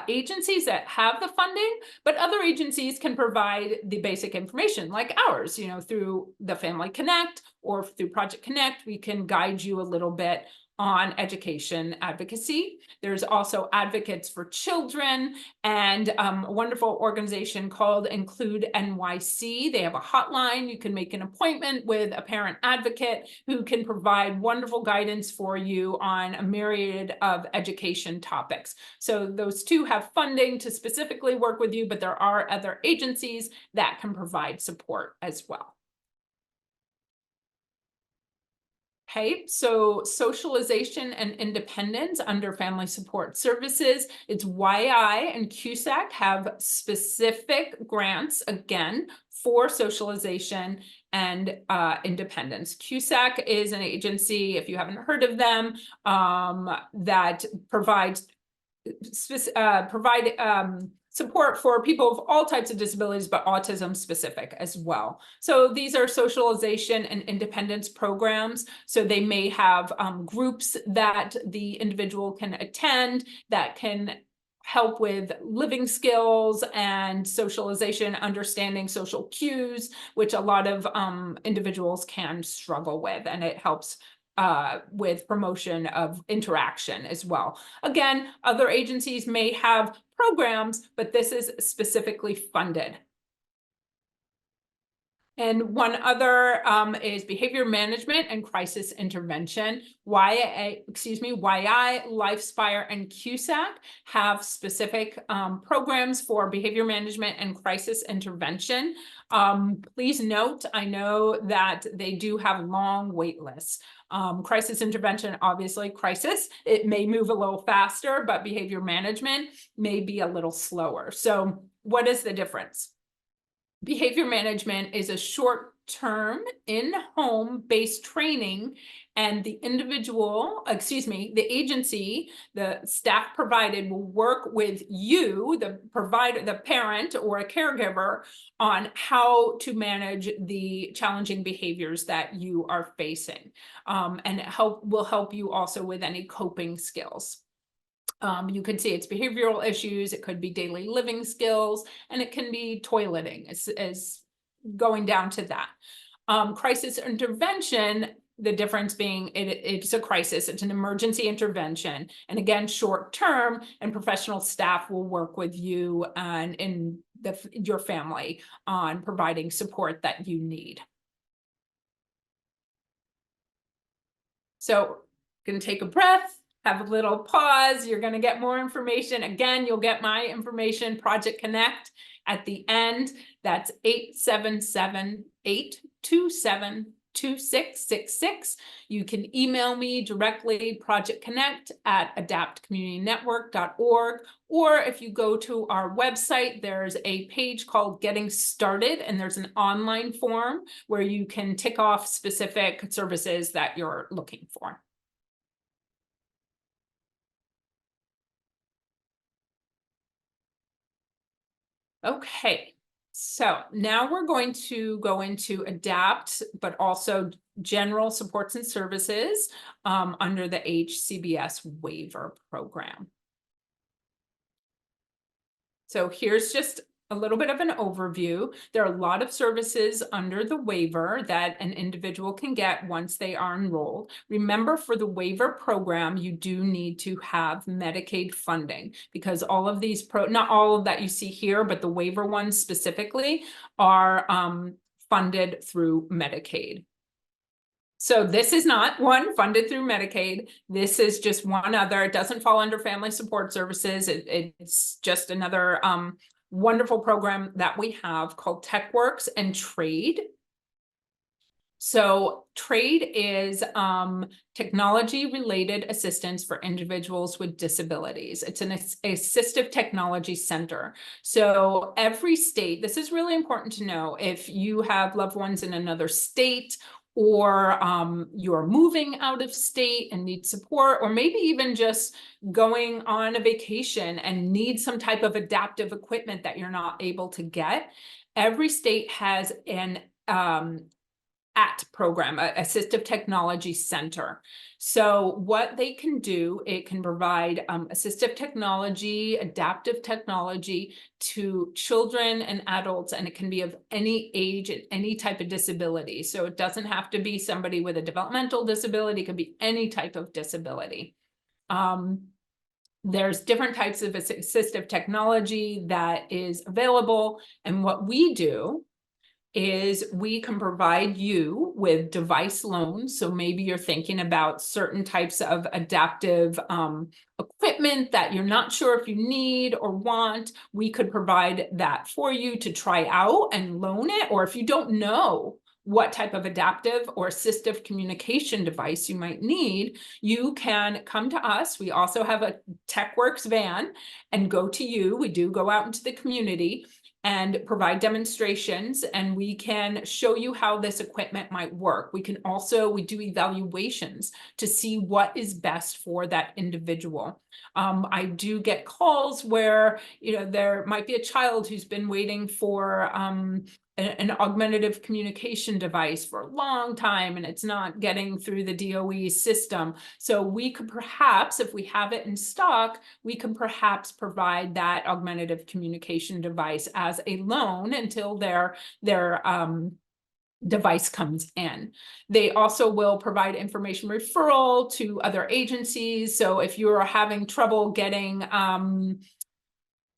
[SPEAKER 2] agencies that have the funding, but other agencies can provide the basic information like ours, through the Family Connect or through Project Connect. We can guide you a little bit on education advocacy. There's also Advocates for Children and a wonderful organization called Include NYC. They have a hotline. You can make an appointment with a parent advocate who can provide wonderful guidance for you on a myriad of education topics. So those two have funding to specifically work with you, but there are other agencies that can provide support as well. Okay, so socialization and independence under family support services. It's YI and CUSAC have specific grants, again, for socialization and independence. CUSAC is an agency, if you haven't heard of them, that provides support for people of all types of disabilities, but autism specific as well. So these are socialization and independence programs. So they may have groups that the individual can attend that can help with living skills and socialization, understanding social cues, which a lot of individuals can struggle with, and it helps with promotion of interaction as well. Again, other agencies may have programs, but this is specifically funded. And one other is behavior management and crisis intervention. YI, LifeSpire, and CUSAC have specific programs for behavior management and crisis intervention. Please note, I know that they do have long wait lists. Crisis intervention, obviously crisis, it may move a little faster, but behavior management may be a little slower. So what is the difference? Behavior management is a short-term in-home based training, and the agency, the staff provided will work with you, the parent or a caregiver, on how to manage the challenging behaviors that you are facing. And it will help you also with any coping skills. You could see it's behavioral issues, it could be daily living skills, and it can be toileting, as going down to that. Crisis intervention, the difference being it's a crisis, it's an emergency intervention. And again, short term, and professional staff will work with you and your family on providing support that you need. So, gonna take a breath. Have a little pause. You're going to get more information. Again, you'll get my information, Project Connect, at the end. That's 877-827-8255. 2666. You can email me directly, projectconnect@adaptcommunitynetwork.org, or if you go to our website, there's a page called Getting Started, and there's an online form where you can tick off specific services that you're looking for. Okay, so now we're going to go into ADAPT, but also general supports and services under the HCBS waiver program. So here's just a little bit of an overview. There are a lot of services under the waiver that an individual can get once they are enrolled. Remember, for the waiver program, you do need to have Medicaid funding, because all of these not all of that you see here, but the waiver ones specifically are funded through Medicaid. So this is not one funded through Medicaid. This is just one other. It doesn't fall under family support services. It's just another wonderful program that we have called TechWorks and Trade. So Trade is technology-related assistance for individuals with disabilities. It's an assistive technology center. So every state, this is really important to know, if you have loved ones in another state, or you're moving out of state and need support, or maybe even just going on a vacation and need some type of adaptive equipment that you're not able to get, every state has an AT program, Assistive Technology Center. So what they can do, it can provide assistive technology, adaptive technology to children and adults, and it can be of any age and any type of disability. So it doesn't have to be somebody with a developmental disability, it could be any type of disability. There's different types of assistive technology that is available, and what we do is we can provide you with device loans. So maybe you're thinking about certain types of adaptive equipment that you're not sure if you need or want. We could provide that for you to try out and loan it. Or if you don't know what type of adaptive or assistive communication device you might need, you can come to us. We also have a TechWorks van and go to you. We do go out into the community and provide demonstrations, and we can show you how this equipment might work. We do evaluations to see what is best for that individual. I do get calls where, there might be a child who's been waiting for an augmentative communication device for a long time, and it's not getting through the DOE system. So we could perhaps, if we have it in stock, we can perhaps provide that augmentative communication device as a loan until their device comes in. They also will provide information referral to other agencies. So if you're having trouble getting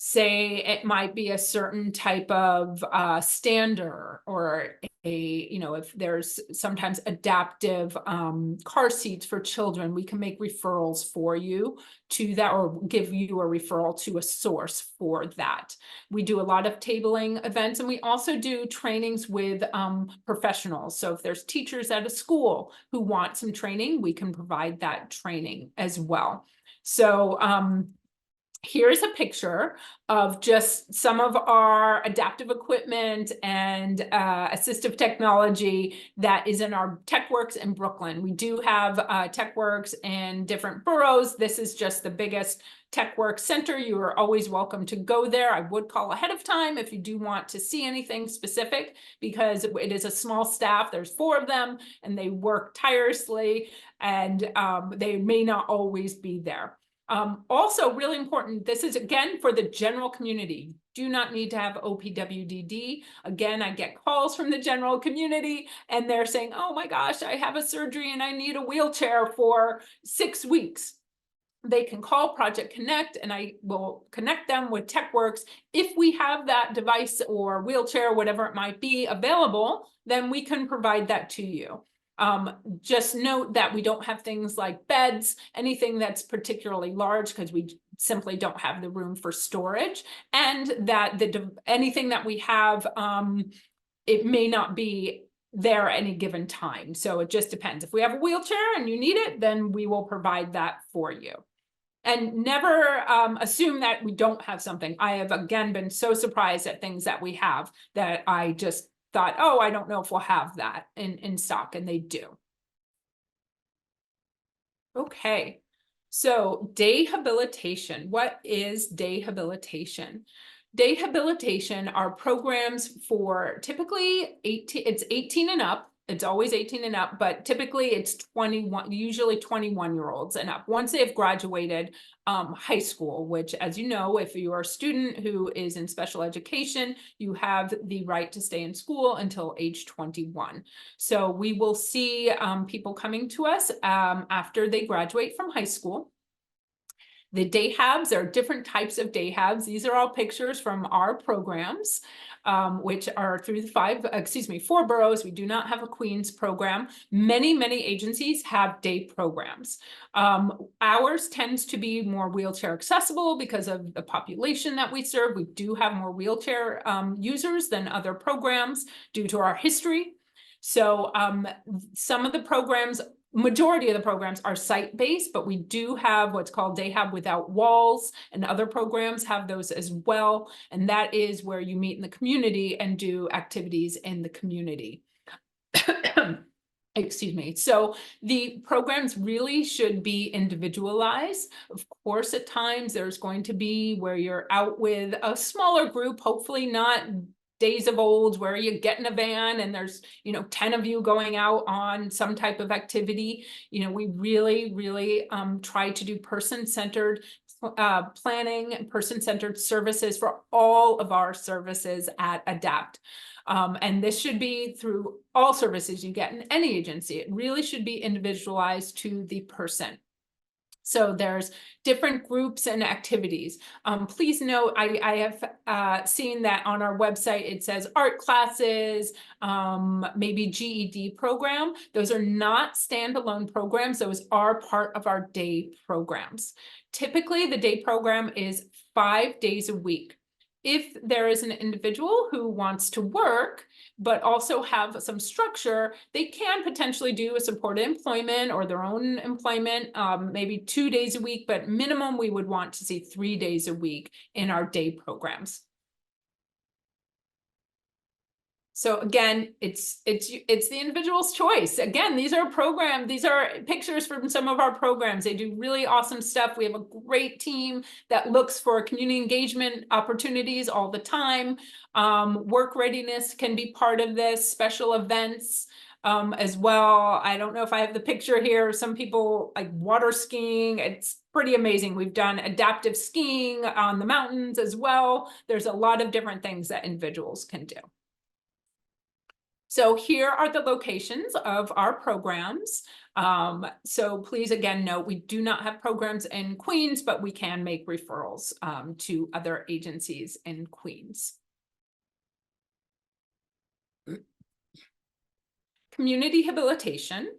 [SPEAKER 2] say it might be a certain type of stander, or if there's sometimes adaptive car seats for children, we can make referrals for you to that, or give you a referral to a source for that. We do a lot of tabling events, and we also do trainings with professionals. So if there's teachers at a school who want some training, we can provide that training as well. So here's a picture of just some of our adaptive equipment and assistive technology that is in our TechWorks in Brooklyn. We do have TechWorks in different boroughs. This is just the biggest TechWorks center. You are always welcome to go there. I would call ahead of time if you do want to see anything specific, because it is a small staff. There's 4 of them, and they work tirelessly, and they may not always be there. Also really important, this is again for the general community. Do not need to have OPWDD. Again, I get calls from the general community, and they're saying, oh my gosh, I have a surgery and I need a wheelchair for 6 weeks. They can call Project Connect, and I will connect them with TechWorks. If we have that device or wheelchair, whatever it might be, available, then we can provide that to you. Just note that we don't have things like beds, anything that's particularly large, because we simply don't have the room for storage, and that anything that we have, it may not be there at any given time. So it just depends. If we have a wheelchair and you need it, then we will provide that for you. And never assume that we don't have something. I have, again, been so surprised at things that we have that I just thought, oh, I don't know if we'll have that in stock, and they do. Okay, so dehabilitation. What is dehabilitation? Dehabilitation are programs for typically 18, it's 18 and up. It's always 18 and up, but typically it's 21, usually 21-year-olds and up. Once they've graduated high school, which, as you know, if you are a student who is in special education, you have the right to stay in school until age 21. So we will see people coming to us after they graduate from high school. The DAHABs are different types of DAHABs. These are all pictures from our programs, which are through the 4 boroughs. We do not have a Queens program. Many agencies have day programs. Ours tends to be more wheelchair accessible because of the population that we serve. We do have more wheelchair users than other programs due to our history. So some of the programs, majority of the programs are site-based, but we do have what's called DAHAB Without Walls, and other programs have those as well. And that is where you meet in the community and do activities in the community. Excuse me. So the programs really should be individualized. Of course, at times there's going to be where you're out with a smaller group, hopefully not days of old where you get in a van and there's 10 of you going out on some type of activity. We really try to do person-centered planning, person-centered services for all of our services at ADAPT. And this should be through all services you get in any agency. It really should be individualized to the person. So there's different groups and activities. Please note, I have seen that on our website, it says art classes, maybe GED program. Those are not standalone programs. Those are part of our day programs. Typically, the day program is 5 days a week. If there is an individual who wants to work, but also have some structure, they can potentially do a supported employment or their own employment, maybe 2 days a week, but minimum we would want to see 3 days a week in our day programs. So again, it's the individual's choice. Again, these are pictures from some of our programs. They do really awesome stuff. We have a great team that looks for community engagement opportunities all the time. Work readiness can be part of this, special events as well. I don't know if I have the picture here. Some people like water skiing. It's pretty amazing. We've done adaptive skiing on the mountains as well. There's a lot of different things that individuals can do. So here are the locations of our programs. So please, again, note, we do not have programs in Queens, but we can make referrals to other agencies in Queens. Community habilitation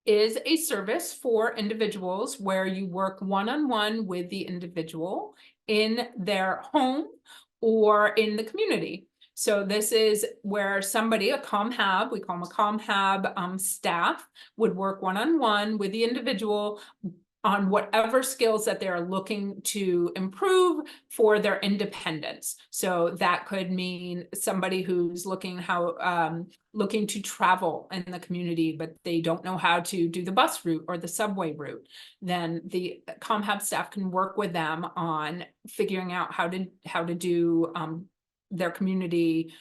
[SPEAKER 2] is a service for individuals where you work one-on-one with the individual in their home or in the community. So this is where somebody, a ComHab, we call them a ComHab staff, would work one-on-one with the individual on whatever skills that they're looking to improve for their independence. So that could mean somebody who's looking to travel in the community, but they don't know how to do the bus route or the subway route. Then the ComHab staff can work with them on figuring out how to do their community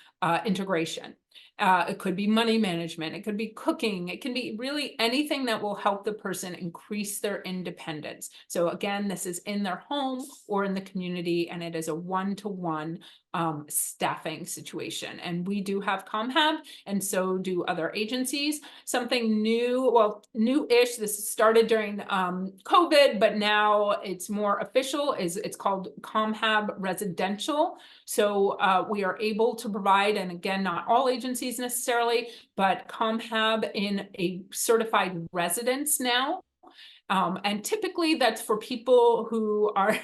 [SPEAKER 2] integration. It could be money management, it could be cooking, it can be really anything that will help the person increase their independence. So again, this is in their home or in the community, and it is a one-to-one staffing situation. And we do have ComHab, and so do other agencies. Something new, well, new-ish, this started during COVID, but now it's more official, it's called ComHab Residential. So we are able to provide, and again, not all agencies necessarily, but ComHab in a certified residence now. And typically that's for people who are,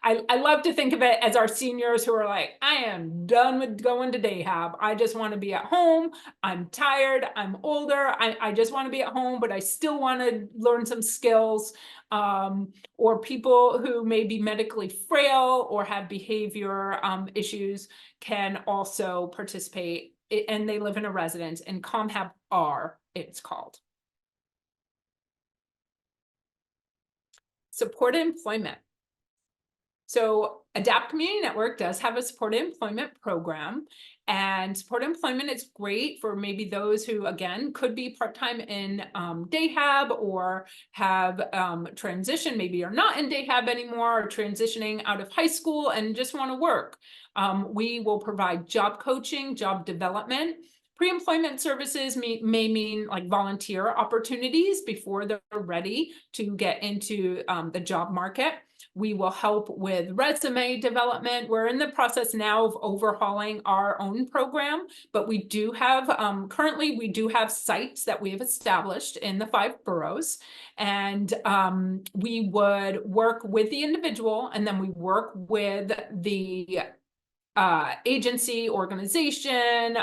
[SPEAKER 2] I love to think of it as our seniors who are like, I am done with going to dayhab. I just want to be at home. I'm tired. I'm older. I just want to be at home, but I still want to learn some skills. Or people who may be medically frail or have behavior issues can also participate, and they live in a residence, and ComHab R, it's called. Supported employment. So Adapt Community Network does have a supported employment program, and supported employment is great for maybe those who, again, could be part-time in dayhab or have transitioned, maybe you're not in dayhab anymore, or transitioning out of high school and just want to work. We will provide job coaching, job development. Pre-employment services may mean like volunteer opportunities before they're ready to get into the job market. We will help with resume development. We're in the process now of overhauling our own program, but we do have, currently we do have sites that we have established in the 5 boroughs, and we would work with the individual, and then we work with the agency, organization,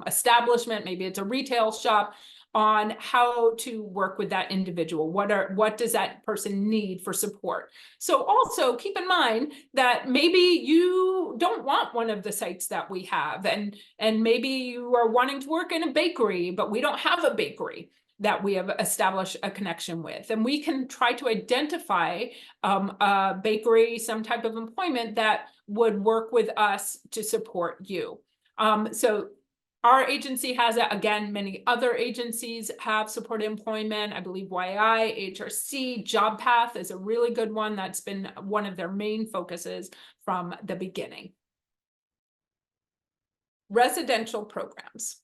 [SPEAKER 2] establishment, maybe it's a retail shop, on how to work with that individual. What does that person need for support? So also keep in mind that maybe you don't want one of the sites that we have, and maybe you are wanting to work in a bakery, but we don't have a bakery that we have established a connection with. And we can try to identify a bakery, some type of employment that would work with us to support you. So our agency has it. Again, many other agencies have supported employment. I believe YI, HRC, JobPath is a really good one. That's been one of their main focuses from the beginning. Residential programs.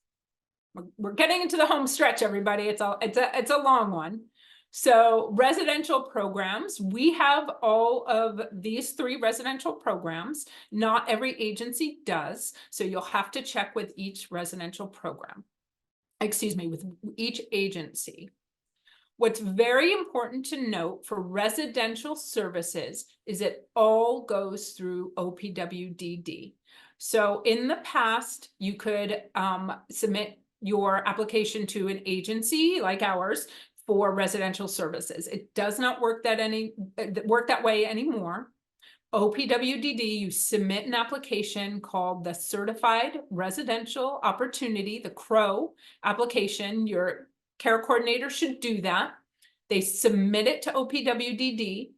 [SPEAKER 2] We're getting into the home stretch, everybody. It's a long one. So residential programs, we have all of these 3 residential programs. Not every agency does, so you'll have to check with each residential program. Excuse me, with each agency. What's very important to note for residential services is it all goes through OPWDD. So in the past, you could submit your application to an agency like ours for residential services. It does not work that way anymore. OPWDD, you submit an application called the Certified Residential Opportunity, the CRO application. Your care coordinator should do that. They submit it to OPWDD.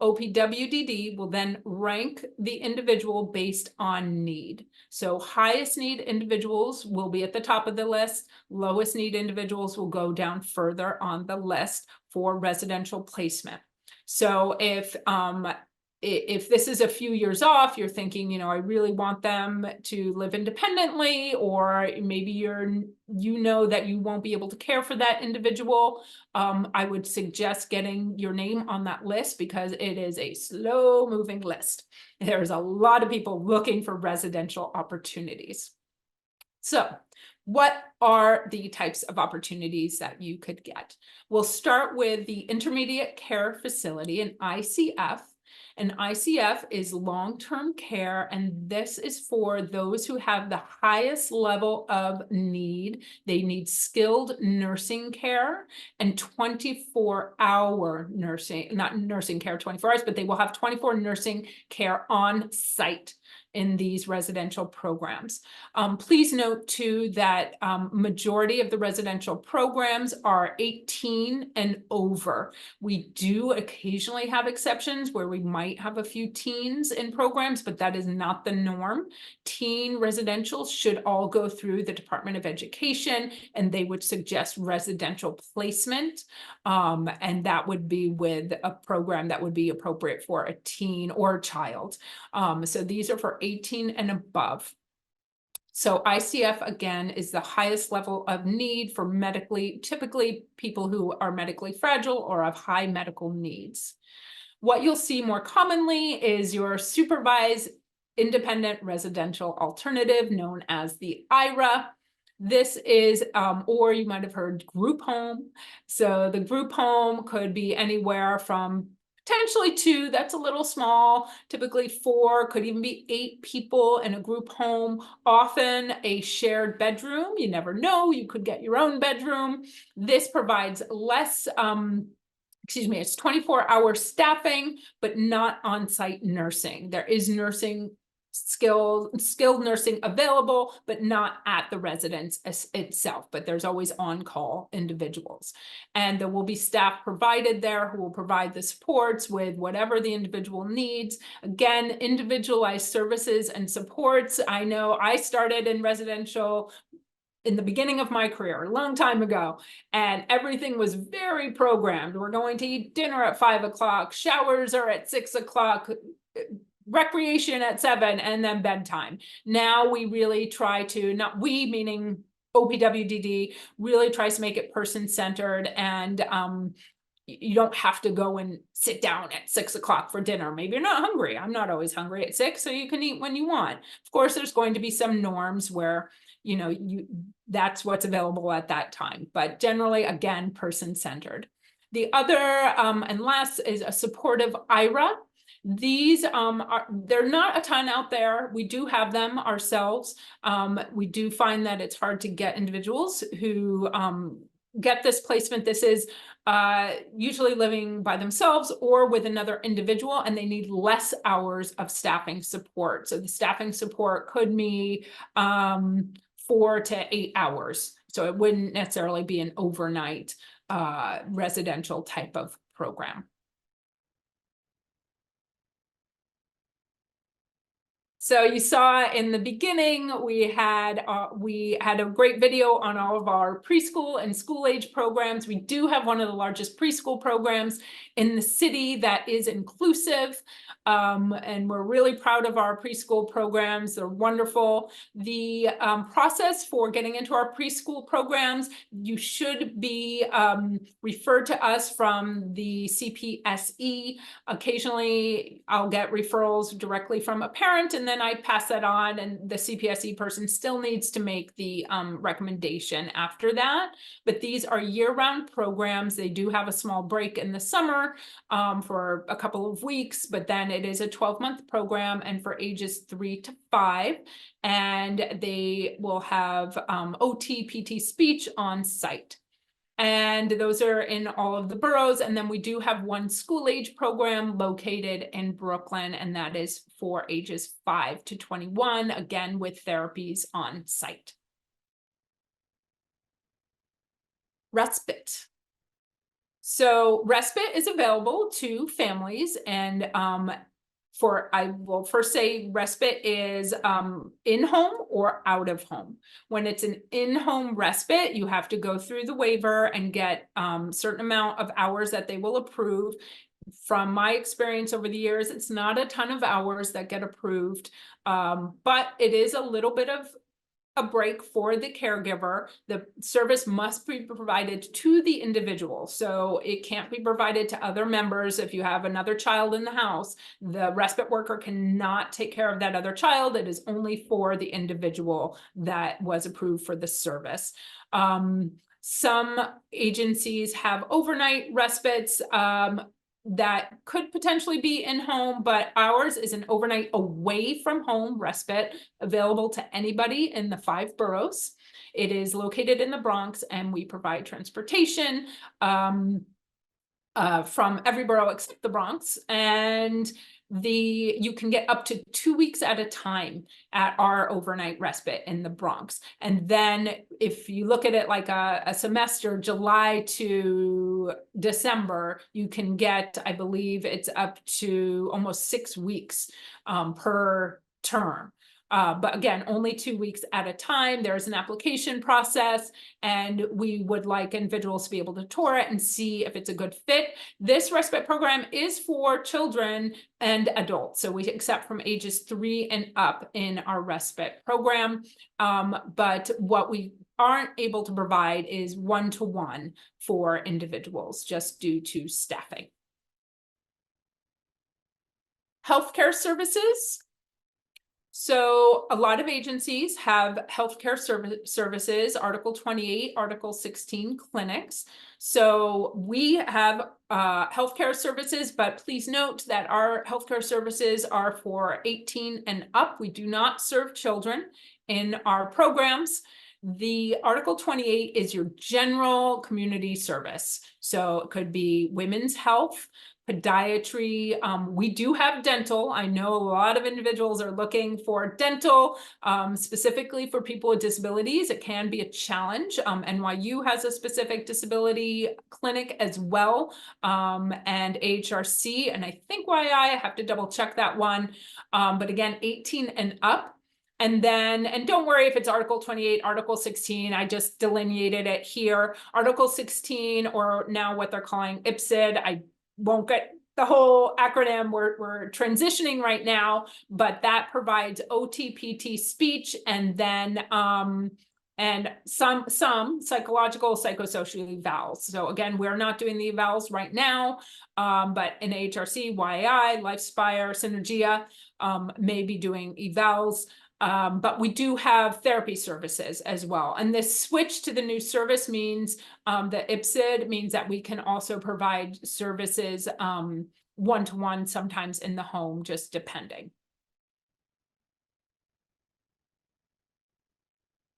[SPEAKER 2] OPWDD will then rank the individual based on need. So highest need individuals will be at the top of the list. Lowest need individuals will go down further on the list for residential placement. So if this is a few years off, you're thinking, you know, I really want them to live independently, or maybe you know that you won't be able to care for that individual, I would suggest getting your name on that list, because it is a slow moving list. There's a lot of people looking for residential opportunities. So what are the types of opportunities that you could get? We'll start with the Intermediate Care Facility, an ICF. An ICF is long-term care, and this is for those who have the highest level of need. They need skilled nursing care and 24-hour nursing, not nursing care 24 hours, but they will have 24 nursing care on site in these residential programs. Please note too that majority of the residential programs are 18 and over. We do occasionally have exceptions where we might have a few teens in programs, but that is not the norm. Teen residential should all go through the Department of Education, and they would suggest residential placement. And that would be with a program that would be appropriate for a teen or a child. So these are for 18 and above. So ICF, again, is the highest level of need for typically people who are medically fragile or have high medical needs. What you'll see more commonly is your supervised independent residential alternative, known as the IRA. This is, or you might have heard group home. So the group home could be anywhere from potentially 2, that's a little small, typically 4, could even be 8 people in a group home, often a shared bedroom. You never know, you could get your own bedroom. This provides less, it's 24-hour staffing, but not on-site nursing. There is nursing skilled nursing available, but not at the residence itself, but there's always on-call individuals. And there will be staff provided there who will provide the supports with whatever the individual needs. Again, individualized services and supports. I know I started in residential in the beginning of my career, a long time ago, and everything was very programmed. We're going to eat dinner at 5 o'clock, showers are at 6 o'clock, recreation at 7, and then bedtime. Now we really try to, not we meaning OPWDD, really tries to make it person-centered, and you don't have to go and sit down at 6 o'clock for dinner. Maybe you're not hungry. I'm not always hungry at 6, so you can eat when you want. Of course, there's going to be some norms where, you know, that's what's available at that time, but generally, again, person-centered. The other and last is a supportive IRA. These they're not a ton out there. We do have them ourselves. We do find that it's hard to get individuals who get this placement. This is usually living by themselves or with another individual, and they need less hours of staffing support. So the staffing support could be 4 to 8 hours. So it wouldn't necessarily be an overnight residential type of program. So you saw in the beginning, we had a great video on all of our preschool and school age programs. We do have one of the largest preschool programs in the city that is inclusive. And we're really proud of our preschool programs. They're wonderful. The process for getting into our preschool programs, you should be referred to us from the CPSE. Occasionally, I'll get referrals directly from a parent, and then I pass that on, and the CPSE person still needs to make the recommendation after that. But these are year-round programs. They do have a small break in the summer for a couple of weeks, but then it is a 12-month program, and for ages 3 to 5, and they will have OT, PT, speech on site. And those are in all of the boroughs. And then we do have one school age program located in Brooklyn, and that is for ages 5 to 21, again, with therapies on site. Respite. So respite is available to families, and I will first say respite is in-home or out of home. When it's an in-home respite, you have to go through the waiver and get certain amount of hours that they will approve. From my experience over the years, it's not a ton of hours that get approved, but it is a little bit of a break for the caregiver. The service must be provided to the individual, so it can't be provided to other members. If you have another child in the house, the respite worker cannot take care of that other child. It is only for the individual that was approved for the service. Some agencies have overnight respites that could potentially be in home, but ours is an overnight away from home respite available to anybody in the 5 boroughs. It is located in the Bronx, and we provide transportation from every borough except the Bronx. And you can get up to 2 weeks at a time at our overnight respite in the Bronx. And then if you look at it like a semester, July to December, you can get, I believe it's up to almost 6 weeks per term. But again, only 2 weeks at a time. There's an application process, and we would like individuals to be able to tour it and see if it's a good fit. This respite program is for children and adults, so we accept from ages 3 and up in our respite program. But what we aren't able to provide is one-to-one for individuals, just due to staffing. Healthcare services. So a lot of agencies have healthcare services, Article 28, Article 16 clinics. So we have healthcare services, but please note that our healthcare services are for 18 and up. We do not serve children in our programs. The Article 28 is your general community service. So it could be women's health, podiatry. We do have dental. I know a lot of individuals are looking for dental, specifically for people with disabilities. It can be a challenge. NYU has a specific disability clinic as well, and AHRC, and I think YI, I have to double check that one. But again, 18 and up. And then, and don't worry if it's Article 28, Article 16, I just delineated it here. Article 16, or now what they're calling IPSID, I won't get the whole acronym, we're transitioning right now, but that provides OTPT speech, and then and some psychological, psychosocial evals. So again, we're not doing the evals right now, but in HRC, YI, LifeSpire, Synergia may be doing evals. But we do have therapy services as well. And this switch to the new service means that IPSID means that we can also provide services one-to-one, sometimes in the home, just depending.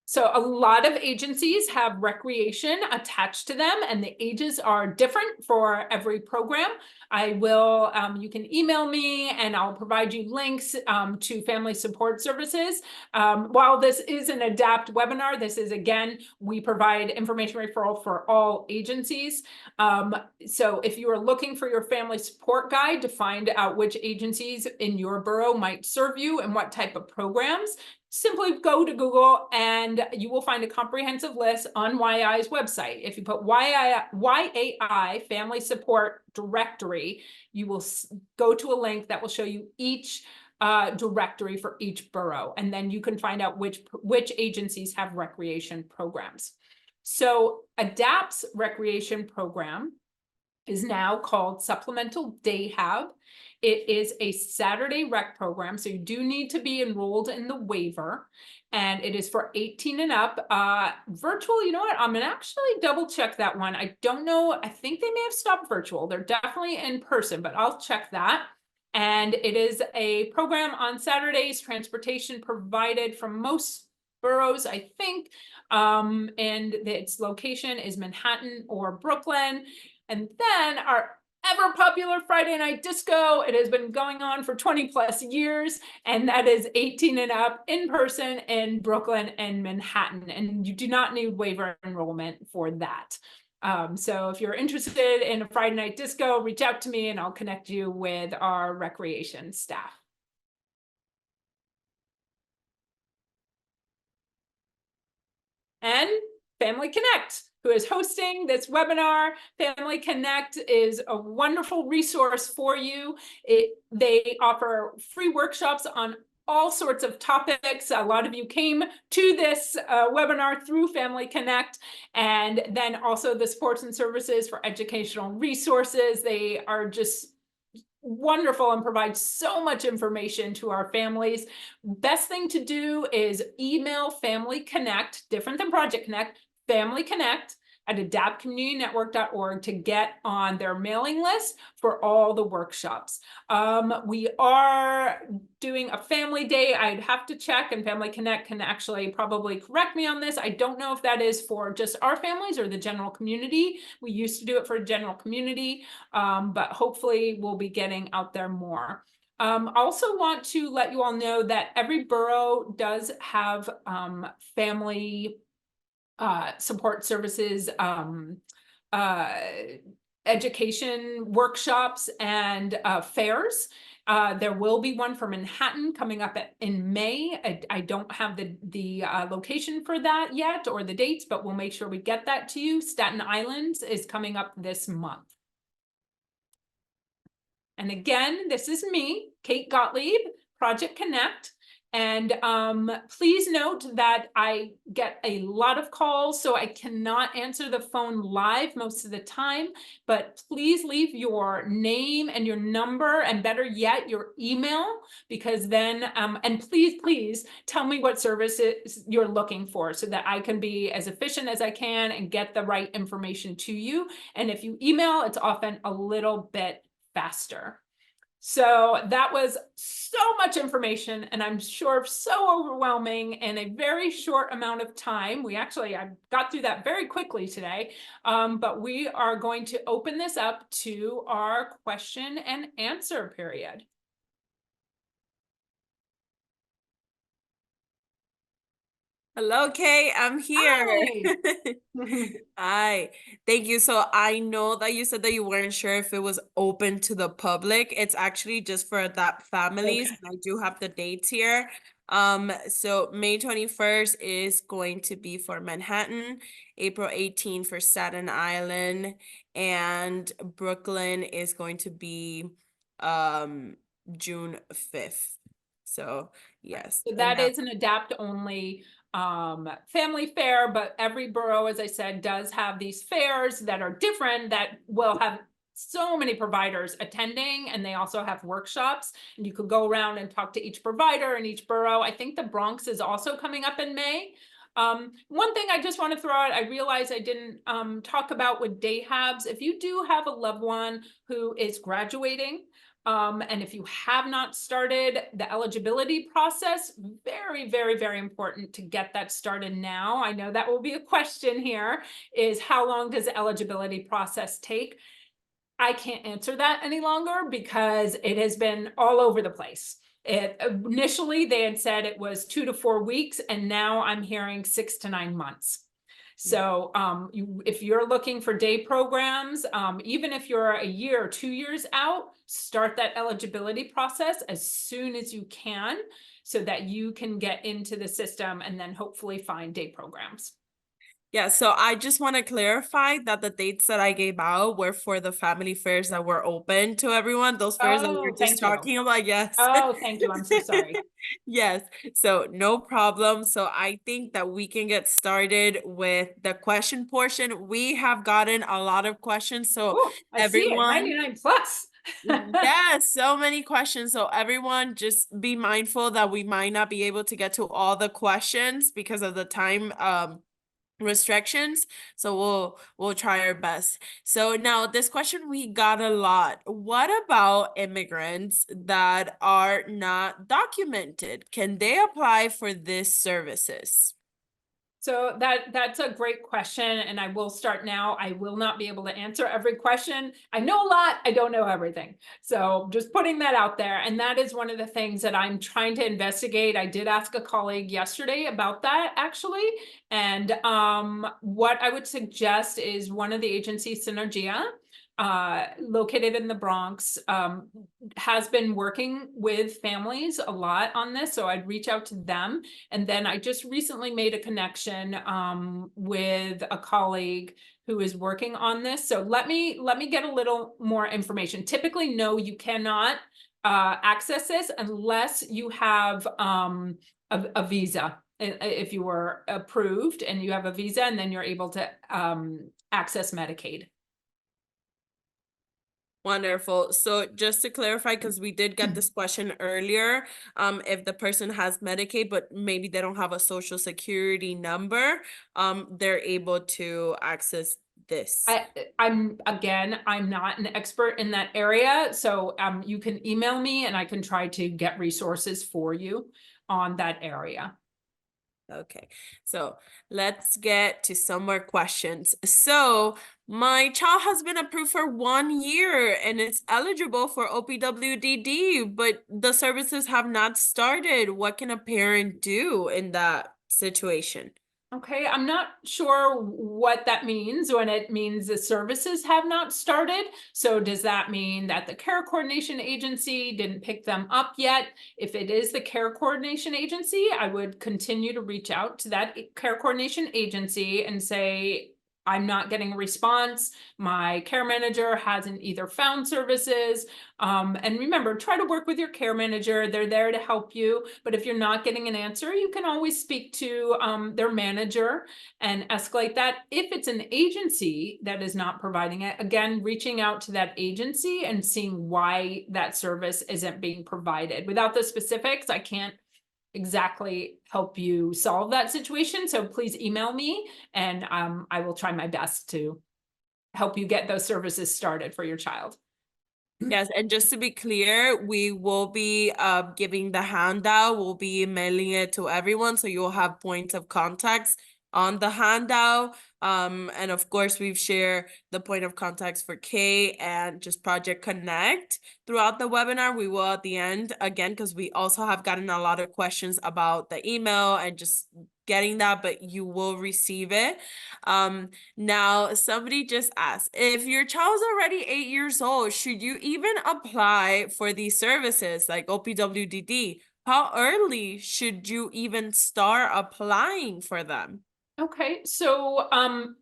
[SPEAKER 2] So a lot of agencies have recreation attached to them, and the ages are different for every program. I will, you can email me and I'll provide you links to family support services. While this is an ADAPT webinar, this is, again, we provide information referral for all agencies. So if you are looking for your family support guide to find out which agencies in your borough might serve you and what type of programs, simply go to Google and you will find a comprehensive list on YI's website. If you put YAI Family Support Directory, you will go to a link that will show you each directory for each borough. And then you can find out which agencies have recreation programs. So ADAPT's recreation program is now called Supplemental Day Hab. It is a Saturday rec program, so you do need to be enrolled in the waiver, and it is for 18 and up. Virtual, you know what? I'm gonna actually double check that one. I don't know. I think they may have stopped virtual. They're definitely in person, but I'll check that. And it is a program on Saturdays, transportation provided from most boroughs, I think. And its location is Manhattan or Brooklyn. And then our ever popular Friday Night Disco. It has been going on for 20 plus years, and that is 18 and up in person in Brooklyn and Manhattan. And you do not need waiver enrollment for that. So if you're interested in a Friday Night Disco, reach out to me and I'll connect you with our recreation staff. And Family Connect, who is hosting this webinar. Family Connect is a wonderful resource for you. They offer free workshops on all sorts of topics. A lot of you came to this webinar through Family Connect, and then also the supports and services for educational resources. They are just wonderful and provide so much information to our families. Best thing to do is email Family Connect, different than Project Connect, Family Connect at adaptcommunitynetwork.org to get on their mailing list for all the workshops. We are doing a family day. I'd have to check, and Family Connect can actually probably correct me on this. I don't know if that is for just our families or the general community. We used to do it for general community, but hopefully we'll be getting out there more. Also want to let you all know that every borough does have family support services, education workshops and fairs. There will be one for Manhattan coming up in May. I don't have the location for that yet or the dates, but we'll make sure we get that to you. Staten Island is coming up this month. And again, this is me, Kate Gottlieb, Project Connect. And please note that I get a lot of calls, so I cannot answer the phone live most of the time, but please leave your name and your number, and better yet, your email, because then, and please tell me what services you're looking for so that I can be as efficient as I can and get the right information to you. And if you email, it's often a little bit faster. So that was so much information, and I'm sure so overwhelming in a very short amount of time. I got through that very quickly today, but we are going to open this up to our question and answer period.
[SPEAKER 1] Hello, Kay. I'm here.
[SPEAKER 2] Hi.
[SPEAKER 1] Hi. Thank you. So I know that you said that you weren't sure if it was open to the public. It's actually just for that families.
[SPEAKER 2] Okay.
[SPEAKER 1] And I do have the dates here. So May 21st is going to be for Manhattan, April 18th for Staten Island, and Brooklyn is going to be June 5th. So yes.
[SPEAKER 2] So
[SPEAKER 1] And
[SPEAKER 2] that is an adapt only family fair, but every borough, as I said, does have these fairs that are different, that will have so many providers attending, and they also have workshops, and you could go around and talk to each provider in each borough. I think the Bronx is also coming up in May. One thing I just want to throw out, I realize I didn't talk about with day habs. If you do have a loved one who is graduating, and if you have not started the eligibility process, very important to get that started now. I know that will be a question here, is how long does the eligibility process take? I can't answer that any longer because it has been all over the place. Initially, they had said it was 2 to 4 weeks, and now I'm hearing 6 to 9 months. So if you're looking for day programs, even if you're a year or 2 years out, start that eligibility process as soon as you can so that you can get into the system and then hopefully find day programs.
[SPEAKER 1] yeah, so I just want to clarify that the dates that I gave out were for the family fairs that were open to everyone. Those fairs that we were
[SPEAKER 2] Oh,
[SPEAKER 1] just
[SPEAKER 2] thank you.
[SPEAKER 1] talking about, yes.
[SPEAKER 2] Oh, thank you. I'm so sorry.
[SPEAKER 1] Yes, so no problem. So I think that we can get started with the question portion. We have gotten a lot of questions, so
[SPEAKER 2] Oh, I see it.
[SPEAKER 1] everyone,
[SPEAKER 2] 99 plus.
[SPEAKER 1] yes, so many questions. So everyone just be mindful that we might not be able to get to all the questions because of the time restrictions, so we'll try our best. So now this question we got a lot: what about immigrants that are not documented? Can they apply for these services?
[SPEAKER 2] So that's a great question, and I will start now. I will not be able to answer every question. I know a lot, I don't know everything. So just putting that out there, and that is one of the things that I'm trying to investigate. I did ask a colleague yesterday about that actually, and what I would suggest is one of the agencies, Synergia, located in the Bronx, has been working with families a lot on this, so I'd reach out to them. And then I just recently made a connection with a colleague who is working on this. So let me get a little more information. Typically, no, you cannot access this unless you have a visa. If you were approved and you have a visa, and then you're able to access Medicaid.
[SPEAKER 1] Wonderful. So just to clarify, because we did get this question earlier, if the person has Medicaid, but maybe they don't have a social security number, they're able to access this.
[SPEAKER 2] I'm not an expert in that area, so you can email me and I can try to get resources for you on that area.
[SPEAKER 1] Okay, so let's get to some more questions. So my child has been approved for 1 year and it's eligible for OPWDD, but the services have not started. What can a parent do in that situation?
[SPEAKER 2] Okay, I'm not sure what that means when it means the services have not started. So does that mean that the care coordination agency didn't pick them up yet? If it is the care coordination agency, I would continue to reach out to that care coordination agency and say, I'm not getting a response. My care manager hasn't either found services. And remember, try to work with your care manager. They're there to help you. But if you're not getting an answer, you can always speak to their manager and escalate that. If it's an agency that is not providing it, again, reaching out to that agency and seeing why that service isn't being provided. Without the specifics, I can't exactly help you solve that situation. So please email me, and I will try my best to help you get those services started for your child.
[SPEAKER 1] Yes, and just to be clear, we will be giving the handout. We'll be mailing it to everyone, so you'll have points of contacts on the handout. And of course, we've shared the point of contacts for Kay and just Project Connect throughout the webinar. We will at the end, again, because we also have gotten a lot of questions about the email and just getting that, but you will receive it. Now, somebody just asked, if your child's already 8 years old, should you even apply for these services like OPWDD? How early should you even start applying for them?
[SPEAKER 2] Okay, so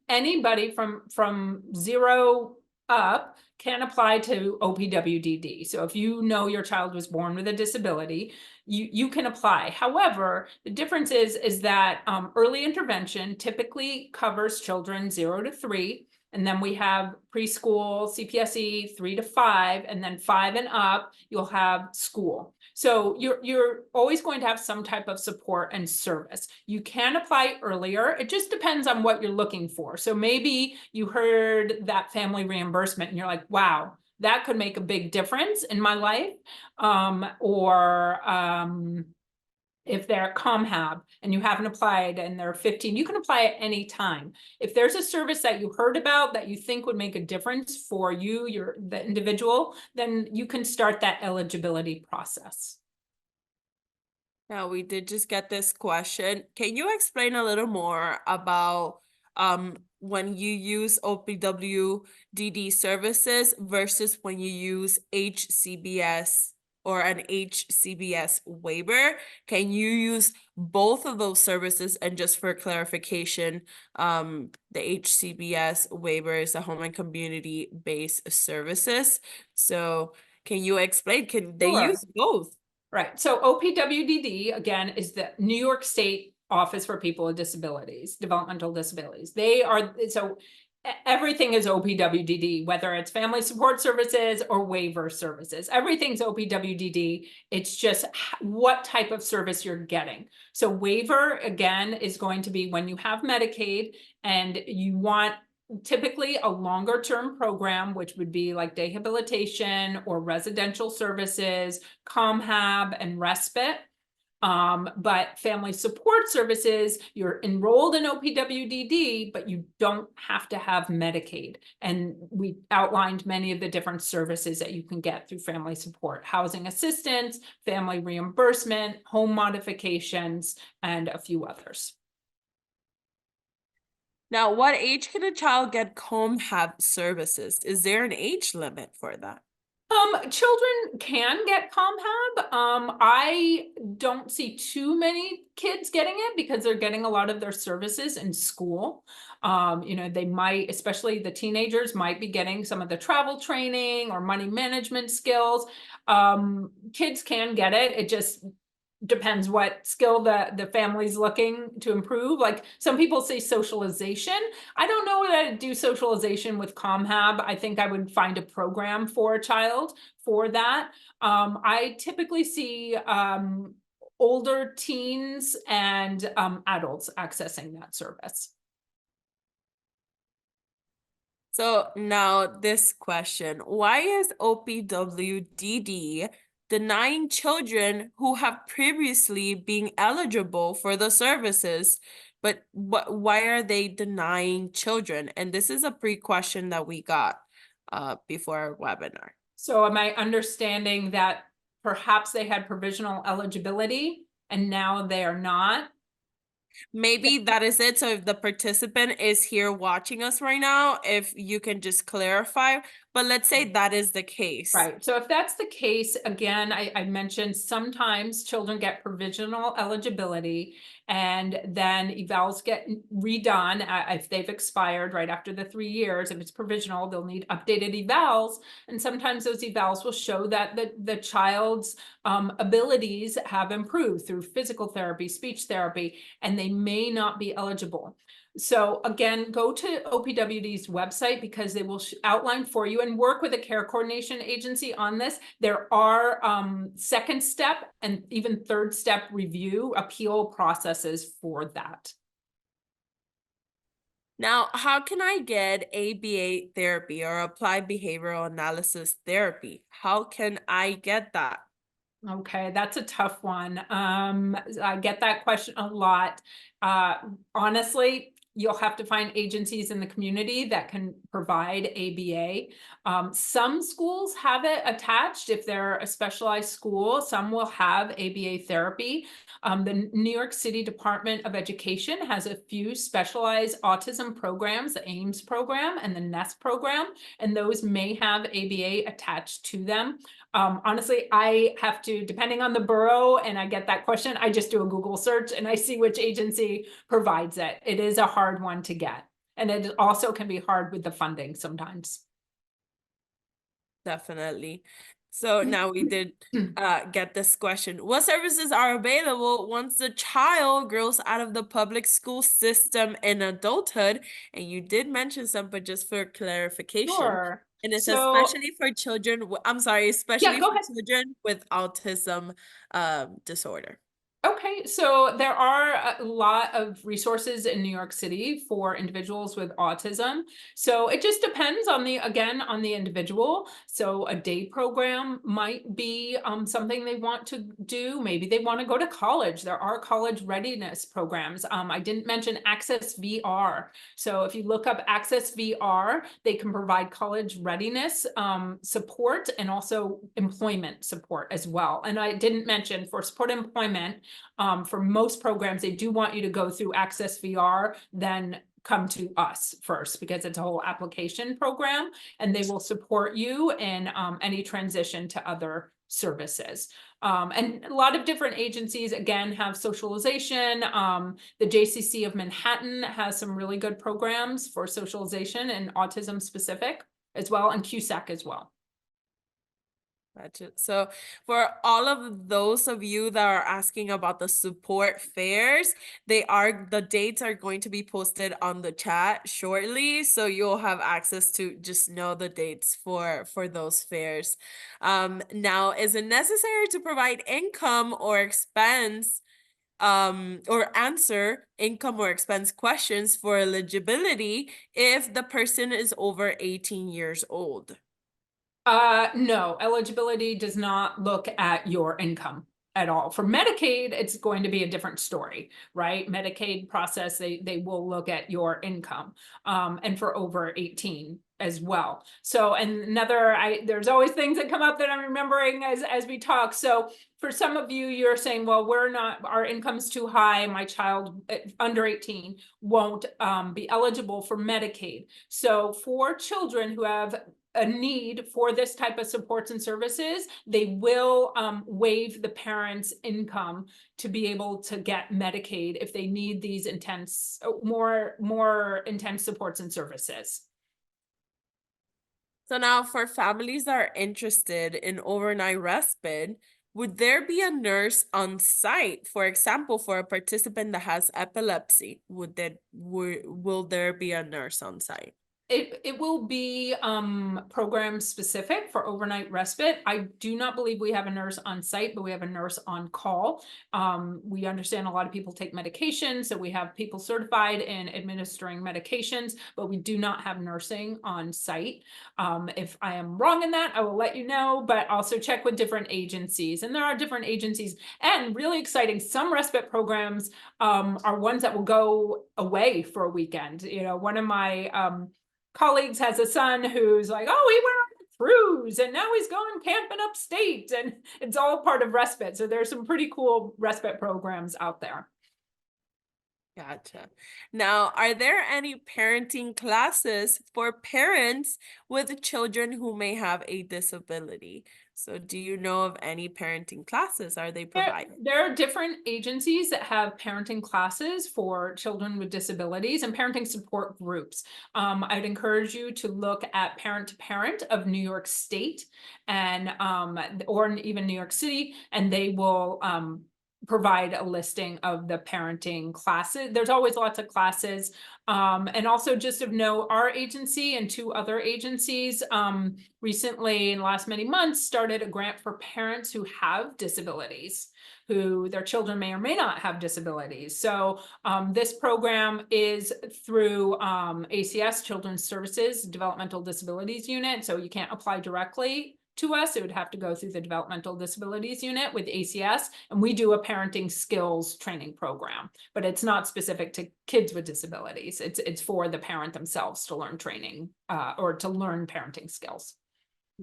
[SPEAKER 2] anybody from 0 up can apply to OPWDD. So if you know your child was born with a disability, you can apply. However, the difference is that early intervention typically covers children 0 to 3. And then we have preschool, CPSE 3 to 5, and then 5 and up, you'll have school. So you're always going to have some type of support and service. You can apply earlier. It just depends on what you're looking for. So maybe you heard that family reimbursement and you're like, wow, that could make a big difference in my life. If they're ComHab and you haven't applied and they're 15, you can apply at any time. If there's a service that you heard about that you think would make a difference for you, the individual, then you can start that eligibility process.
[SPEAKER 1] Now, we did just get this question. Can you explain a little more about when you use OPWDD services versus when you use HCBS or an HCBS waiver? Can you use both of those services? And just for clarification, the HCBS waiver is the home and community-based services. So can you explain, can they
[SPEAKER 2] Sure.
[SPEAKER 1] use both?
[SPEAKER 2] Right. So OPWDD, again, is the New York State Office for People with Disabilities, Developmental Disabilities. They are, so everything is OPWDD, whether it's family support services or waiver services. Everything's OPWDD. It's just what type of service you're getting. So waiver, again, is going to be when you have Medicaid and you want typically a longer term program, which would be like rehabilitation or residential services, ComHab and respite. But family support services, you're enrolled in OPWDD, but you don't have to have Medicaid. And we outlined many of the different services that you can get through family support: housing assistance, family reimbursement, home modifications, and a few others.
[SPEAKER 1] Now, what age can a child get ComHab services? Is there an age limit for that?
[SPEAKER 2] Children can get ComHab. I don't see too many kids getting it because they're getting a lot of their services in school. They might, especially the teenagers, might be getting some of the travel training or money management skills. Kids can get it. It just depends what skill the family's looking to improve. Like some people say socialization. I don't know that I'd do socialization with ComHab. I think I would find a program for a child for that. I typically see older teens and adults accessing that service.
[SPEAKER 1] So now this question, why is OPWDD denying children who have previously been eligible for the services, but why are they denying children? And this is a pre-question that we got before our webinar.
[SPEAKER 2] So am I understanding that perhaps they had provisional eligibility and now they are not?
[SPEAKER 1] Maybe that is it. So if the participant is here watching us right now, if you can just clarify, But let's say that is the case.
[SPEAKER 2] Right. So if that's the case, again, I mentioned sometimes children get provisional eligibility and then evals get redone if they've expired right after the 3 years. If it's provisional, they'll need updated evals. And sometimes those evals will show that the child's abilities have improved through physical therapy, speech therapy, and they may not be eligible. So again, go to OPWD's website because they will outline for you and work with a care coordination agency on this. There are second step and even third step review appeal processes for that.
[SPEAKER 1] Now, how can I get ABA therapy or applied behavioral analysis therapy? How can I get that?
[SPEAKER 2] Okay, that's a tough one. I get that question a lot. Uh, Honestly, you'll have to find agencies in the community that can provide ABA. Some schools have it attached if they're a specialized school. Some will have ABA therapy. The New York City Department of Education has a few specialized autism programs, the AIMS program and the NEST program, and those may have ABA attached to them. Honestly, I have to, depending on the borough, and I get that question, I just do a Google search and I see which agency provides it. It is a hard one to get. And it also can be hard with the funding sometimes.
[SPEAKER 1] Definitely. So now we did get this question. What services are available once the child grows out of the public school system in adulthood? And you did mention some, but just for clarification.
[SPEAKER 2] Sure.
[SPEAKER 1] And it's
[SPEAKER 2] So,
[SPEAKER 1] especially for children, I'm sorry,
[SPEAKER 2] yeah,
[SPEAKER 1] especially
[SPEAKER 2] go
[SPEAKER 1] for
[SPEAKER 2] ahead.
[SPEAKER 1] children with autism disorder.
[SPEAKER 2] Okay, so there are a lot of resources in New York City for individuals with autism. So it just depends on again, on the individual. So a day program might be something they want to do. Maybe they want to go to college. There are college readiness programs. I didn't mention Access VR. So if you look up Access VR, they can provide college readiness support and also employment support as well. And I didn't mention for support employment, for most programs, they do want you to go through Access VR, then come to us first because it's a whole application program and they will support you in any transition to other services. And a lot of different agencies, again, have socialization. The JCC of Manhattan has some really good programs for socialization and autism specific as well, and CUSAC as well.
[SPEAKER 1] Gotcha. So for all of those of you that are asking about the support fairs, the dates are going to be posted on the chat shortly. So you'll have access to just know the dates for those fairs. Now, is it necessary to provide income or expense or answer income or expense questions for eligibility if the person is over 18 years old?
[SPEAKER 2] No, eligibility does not look at your income at all. For Medicaid, it's going to be a different story, right? Medicaid process, they will look at your income, and for over 18 as well. So, and there's always things that come up that I'm remembering as we talk. So for some of you, you're saying, well, our income's too high. My child under 18 won't be eligible for Medicaid. So for children who have a need for this type of supports and services, they will waive the parent's income to be able to get Medicaid if they need these more intense supports and services.
[SPEAKER 1] So now for families that are interested in overnight respite, would there be a nurse on site? For example, for a participant that has epilepsy, will there be a nurse on site?
[SPEAKER 2] It will be program specific for overnight respite. I do not believe we have a nurse on site, but we have a nurse on call. We understand a lot of people take medication, so we have people certified in administering medications, but we do not have nursing on site. If I am wrong in that, I will let you know, but also check with different agencies. And there are different agencies, and really exciting, some respite programs are ones that will go away for a weekend. You know, one of my colleagues has a son who's like, oh, he went on a cruise and now he's going camping upstate, and it's all part of respite. So there's some pretty cool respite programs out there.
[SPEAKER 1] Gotcha. Now, are there any parenting classes for parents with children who may have a disability? So, do you know of any parenting classes are they
[SPEAKER 2] There,
[SPEAKER 1] provided?
[SPEAKER 2] there are different agencies that have parenting classes for children with disabilities and parenting support groups. I'd encourage you to look at Parent to Parent of New York State and or even New York City, and they will provide a listing of the parenting classes. There's always lots of classes. And also just of note, our agency and two other agencies recently in the last many months started a grant for parents who have disabilities, who their children may or may not have disabilities. So this program is through ACS, Children's Services Developmental Disabilities Unit. So you can't apply directly to us. It would have to go through the Developmental Disabilities Unit with ACS. And we do a parenting skills training program, but it's not specific to kids with disabilities. It's for the parent themselves to learn training or to learn parenting skills.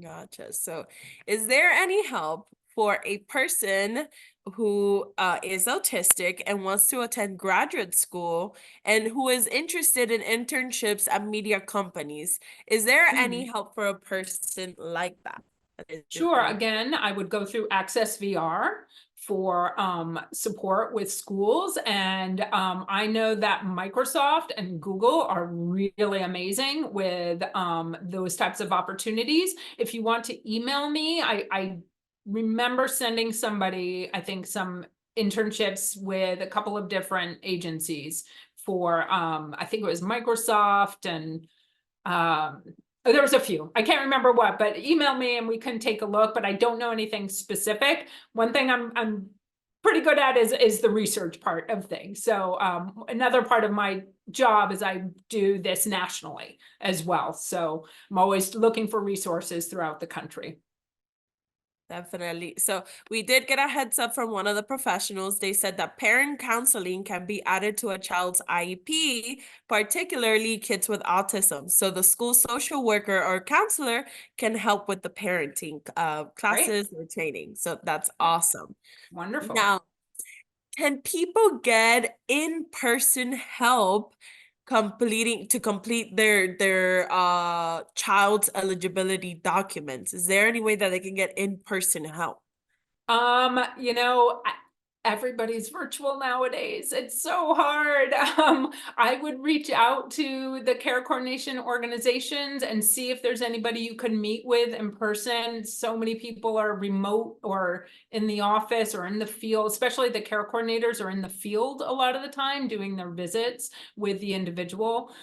[SPEAKER 1] Gotcha. So, is there any help for a person who is autistic and wants to attend graduate school and who is interested in internships at media companies? Is there any help for a person like that? That is
[SPEAKER 2] Sure.
[SPEAKER 1] different.
[SPEAKER 2] Again, I would go through Access VR for support with schools. And I know that Microsoft and Google are really amazing with those types of opportunities. If you want to email me, I remember sending somebody, I think, some internships with a couple of different agencies for, I think it was Microsoft and there was a few. I can't remember what, but email me and we can take a look, but I don't know anything specific. One thing I'm pretty good at is the research part of things. So another part of my job is I do this nationally as well. So I'm always looking for resources throughout the country.
[SPEAKER 1] Definitely. So we did get a heads up from one of the professionals. They said that parent counseling can be added to a child's IEP, particularly kids with autism. So the school social worker or counselor can help with the parenting
[SPEAKER 2] Great.
[SPEAKER 1] classes or training. So that's
[SPEAKER 2] Yeah.
[SPEAKER 1] awesome.
[SPEAKER 2] Wonderful.
[SPEAKER 1] Now, can people get in-person help complete their child's eligibility documents? Is there any way that they can get in-person help?
[SPEAKER 2] You know, everybody's virtual nowadays. It's so hard. I would reach out to the care coordination organizations and see if there's anybody you can meet with in person. So many people are remote or in the office or in the field, especially the care coordinators are in the field a lot of the time doing their visits with the individual.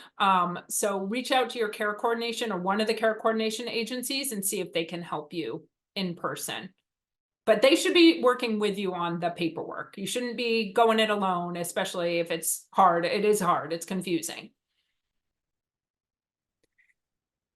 [SPEAKER 2] So reach out to your care coordination or one of the care coordination agencies and see if they can help you in person. But they should be working with you on the paperwork. You shouldn't be going it alone, especially if it's hard. It is hard. It's confusing.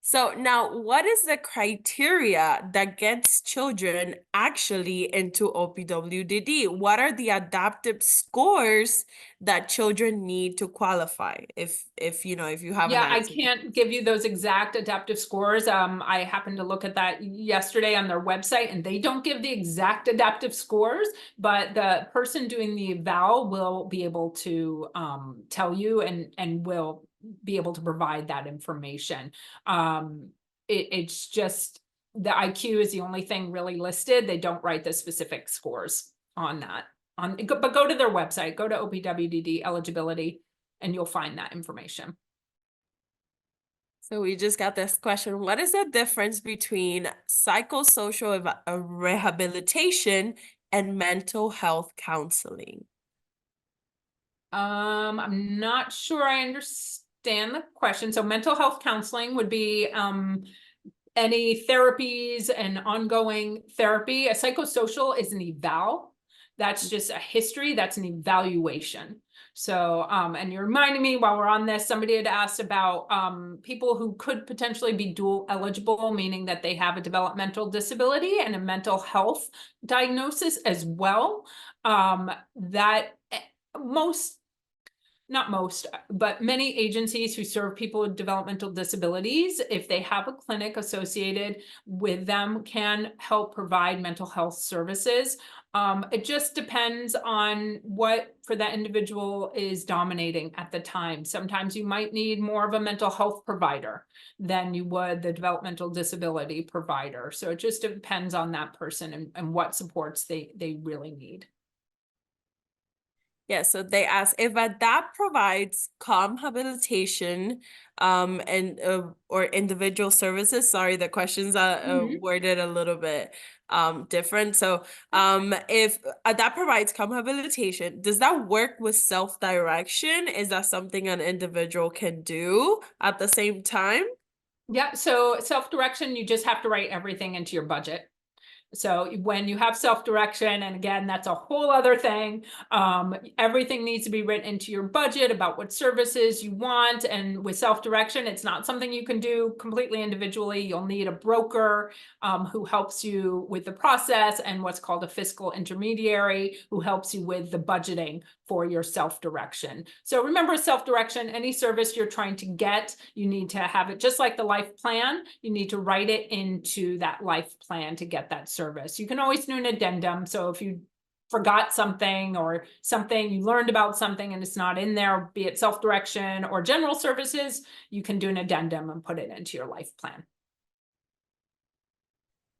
[SPEAKER 1] So now, what is the criteria that gets children actually into OPWDD? What are the adaptive scores that children need to qualify? If you have an
[SPEAKER 2] Yeah, I
[SPEAKER 1] idea.
[SPEAKER 2] can't give you those exact adaptive scores. I happened to look at that yesterday on their website, and they don't give the exact adaptive scores, but the person doing the eval will be able to tell you and will be able to provide that information. It's just the IQ is the only thing really listed. They don't write the specific scores on that. But go to their website, go to OPWDD eligibility, and you'll find that information.
[SPEAKER 1] So we just got this question. What is the difference between psychosocial rehabilitation and mental health counseling?
[SPEAKER 2] I'm not sure I understand the question. So mental health counseling would be any therapies and ongoing therapy. A psychosocial is an eval. That's just a history. That's an evaluation. So, and you're reminding me while we're on this, somebody had asked about people who could potentially be dual eligible, meaning that they have a developmental disability and a mental health diagnosis as well. That most not most, but many agencies who serve people with developmental disabilities, if they have a clinic associated with them, can help provide mental health services. It just depends on what for that individual is dominating at the time. Sometimes you might need more of a mental health provider than you would the developmental disability provider. So it just depends on that person and what supports they really need.
[SPEAKER 1] Yeah, so they ask if ADAPT provides calm habilitation and or individual services. Sorry, the questions are worded a little bit different. So if ADAPT provides calm habilitation, does that work with self-direction? Is that something an individual can do at the same time?
[SPEAKER 2] Yeah, so self-direction, you just have to write everything into your budget. So when you have self-direction, and again, that's a whole other thing, everything needs to be written into your budget about what services you want. And with self-direction, it's not something you can do completely individually. You'll need a broker who helps you with the process, and what's called a fiscal intermediary who helps you with the budgeting for your self-direction. So remember, self-direction, any service you're trying to get, you need to have it just like the life plan. You need to write it into that life plan to get that service. You can always do an addendum. So if you forgot something or something you learned about something and it's not in there, be it self-direction or general services, you can do an addendum and put it into your life plan.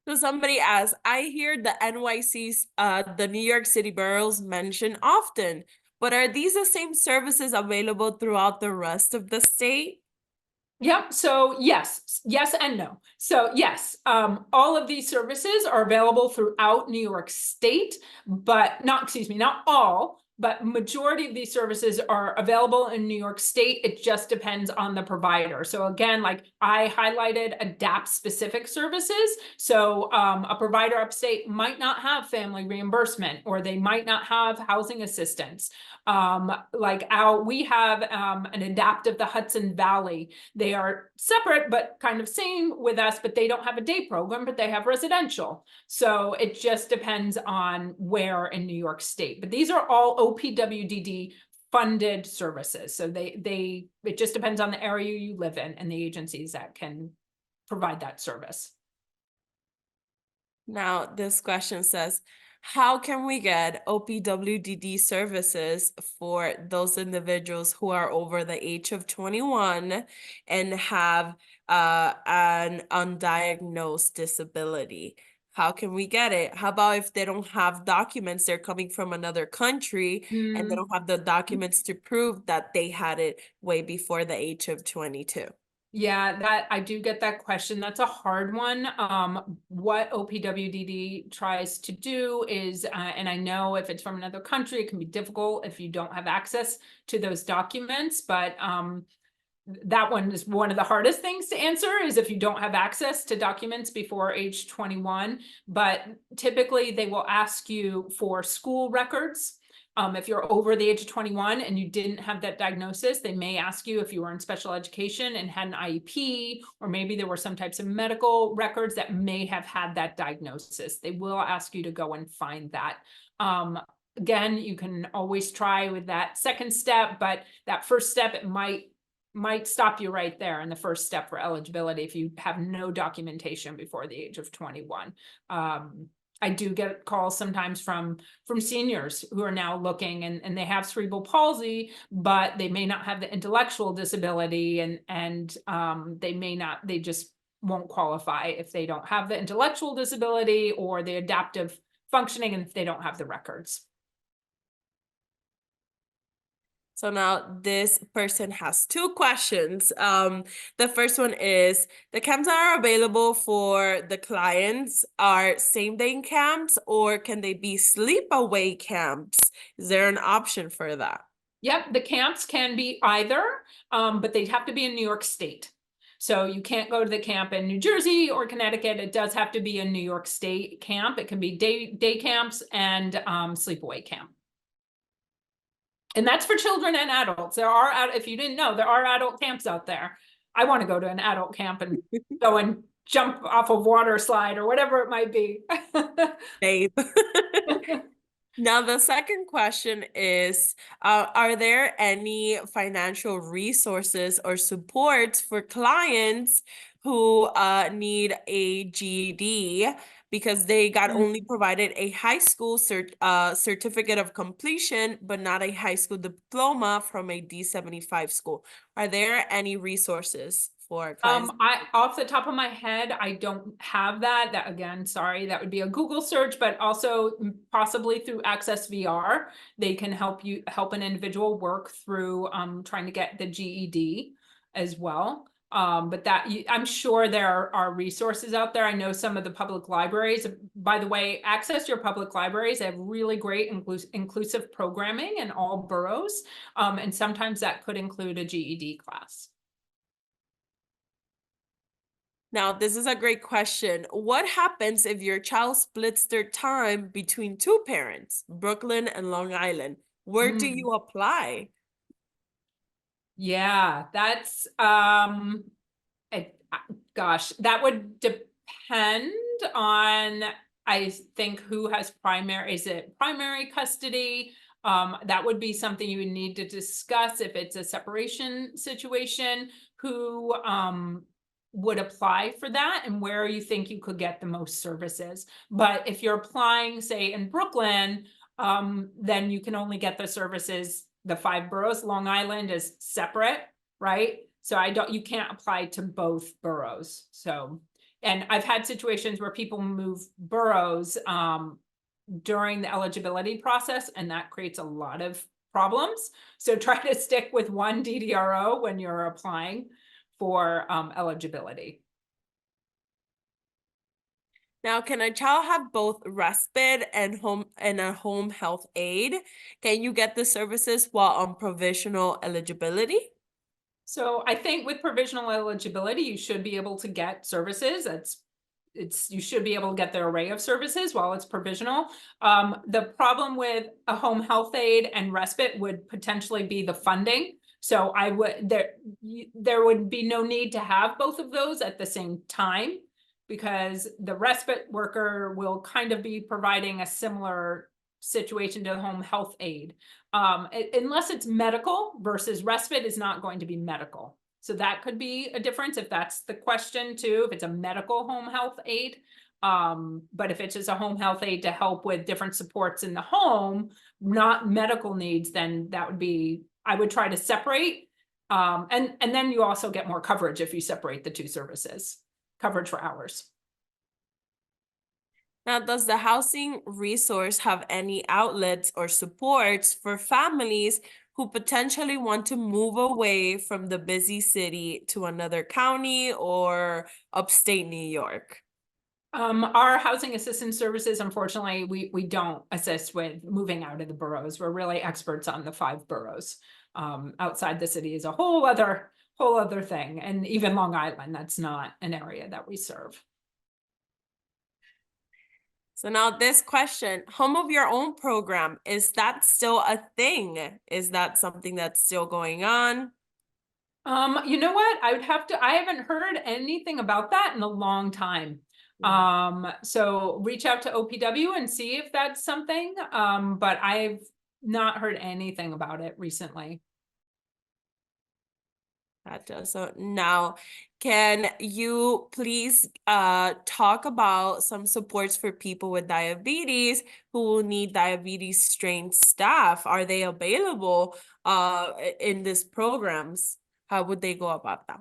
[SPEAKER 1] So somebody asks, I hear the NYC's, the New York City boroughs mentioned often, but are these the same services available throughout the rest of the state?
[SPEAKER 2] Yep. So yes and no. So yes, all of these services are available throughout New York State, but not all, but majority of these services are available in New York State. It just depends on the provider. So again, like I highlighted ADAPT specific services. So a provider upstate might not have family reimbursement, or they might not have housing assistance. We have an ADAPT of the Hudson Valley. They are separate, but kind of same with us, but they don't have a day program, but they have residential. So it just depends on where in New York State. But these are all OPWDD funded services. So it just depends on the area you live in and the agencies that can provide that service.
[SPEAKER 1] Now, this question says, how can we get OPWDD services for those individuals who are over the age of 21 and have an undiagnosed disability? How can we get it? How about if they don't have documents, they're coming from another country and they don't have the documents to prove that they had it way before the age of 22?
[SPEAKER 2] Yeah, that I do get that question. That's a hard one. What OPWDD tries to do is, and I know if it's from another country, it can be difficult if you don't have access to those documents, but that one is one of the hardest things to answer, is if you don't have access to documents before age 21. But typically they will ask you for school records. If you're over the age of 21 and you didn't have that diagnosis, they may ask you if you were in special education and had an IEP, or maybe there were some types of medical records that may have had that diagnosis. They will ask you to go and find that. Again, you can always try with that second step, but that first step, it might stop you right there in the first step for eligibility if you have no documentation before the age of 21. I do get calls sometimes from seniors who are now looking, and they have cerebral palsy, but they may not have the intellectual disability, and they just won't qualify if they don't have the intellectual disability or the adaptive functioning, and if they don't have the records.
[SPEAKER 1] So now this person has two questions. The first one is, the camps that are available for the clients are same-day camps, or can they be sleep-away camps? Is there an option for that?
[SPEAKER 2] Yep, the camps can be either, but they'd have to be in New York State. So you can't go to the camp in New Jersey or Connecticut. It does have to be a New York State camp. It can be day camps and sleepaway camp. And that's for children and adults. If you didn't know, there are adult camps out there. I want to go to an adult camp and go and jump off a water slide or whatever it might be.
[SPEAKER 1] Babe. Now, the second question is, are there any financial resources or supports for clients who need a GED because they got only provided a high school certificate of completion, but not a high school diploma from a D75 school. Are there any resources for clients?
[SPEAKER 2] I off the top of my head, I don't have that. That again, sorry, that would be a Google search, but also possibly through Access VR, they can help an individual work through trying to get the GED as well. But I'm sure there are resources out there. I know some of the public libraries, by the way, access your public libraries. They have really great inclusive programming in all boroughs. And sometimes that could include a GED class.
[SPEAKER 1] Now, this is a great question. What happens if your child splits their time between two parents, Brooklyn and Long Island? Where do you apply?
[SPEAKER 2] Yeah, that's gosh, that would depend on, I think, who has primary, is it primary custody? That would be something you would need to discuss if it's a separation situation, who would apply for that and where you think you could get the most services. But if you're applying, say, in Brooklyn, then you can only get the services, the 5 boroughs. Long Island is separate, right? So you can't apply to both boroughs. So, and I've had situations where people move boroughs during the eligibility process, and that creates a lot of problems. So try to stick with one DDRO when you're applying for eligibility.
[SPEAKER 1] Now, can a child have both respite and a home health aide? Can you get the services while on provisional eligibility?
[SPEAKER 2] So I think with provisional eligibility, you should be able to get services. You should be able to get the array of services while it's provisional. The problem with a home health aide and respite would potentially be the funding. So there would be no need to have both of those at the same time, because the respite worker will kind of be providing a similar situation to the home health aide. Unless it's medical, versus respite is not going to be medical. So that could be a difference if that's the question too, if it's a medical home health aide. But if it's just a home health aide to help with different supports in the home, not medical needs, then that would be, I would try to separate. And then you also get more coverage if you separate the two services, coverage for hours.
[SPEAKER 1] Now, does the housing resource have any outlets or supports for families who potentially want to move away from the busy city to another county or upstate New York?
[SPEAKER 2] Our housing assistance services, unfortunately, we don't assist with moving out of the boroughs. We're really experts on the 5 boroughs. Outside the city is a whole other thing. And even Long Island, that's not an area that we serve.
[SPEAKER 1] So now this question, home of your own program, is that still a thing? Is that something that's still going on?
[SPEAKER 2] You know what? I haven't heard anything about that in a long time. So reach out to OPW and see if that's something. But I've not heard anything about it recently.
[SPEAKER 1] Gotcha. So now, can you please talk about some supports for people with diabetes who will need diabetes trained staff? Are they available in these programs? How would they go about that?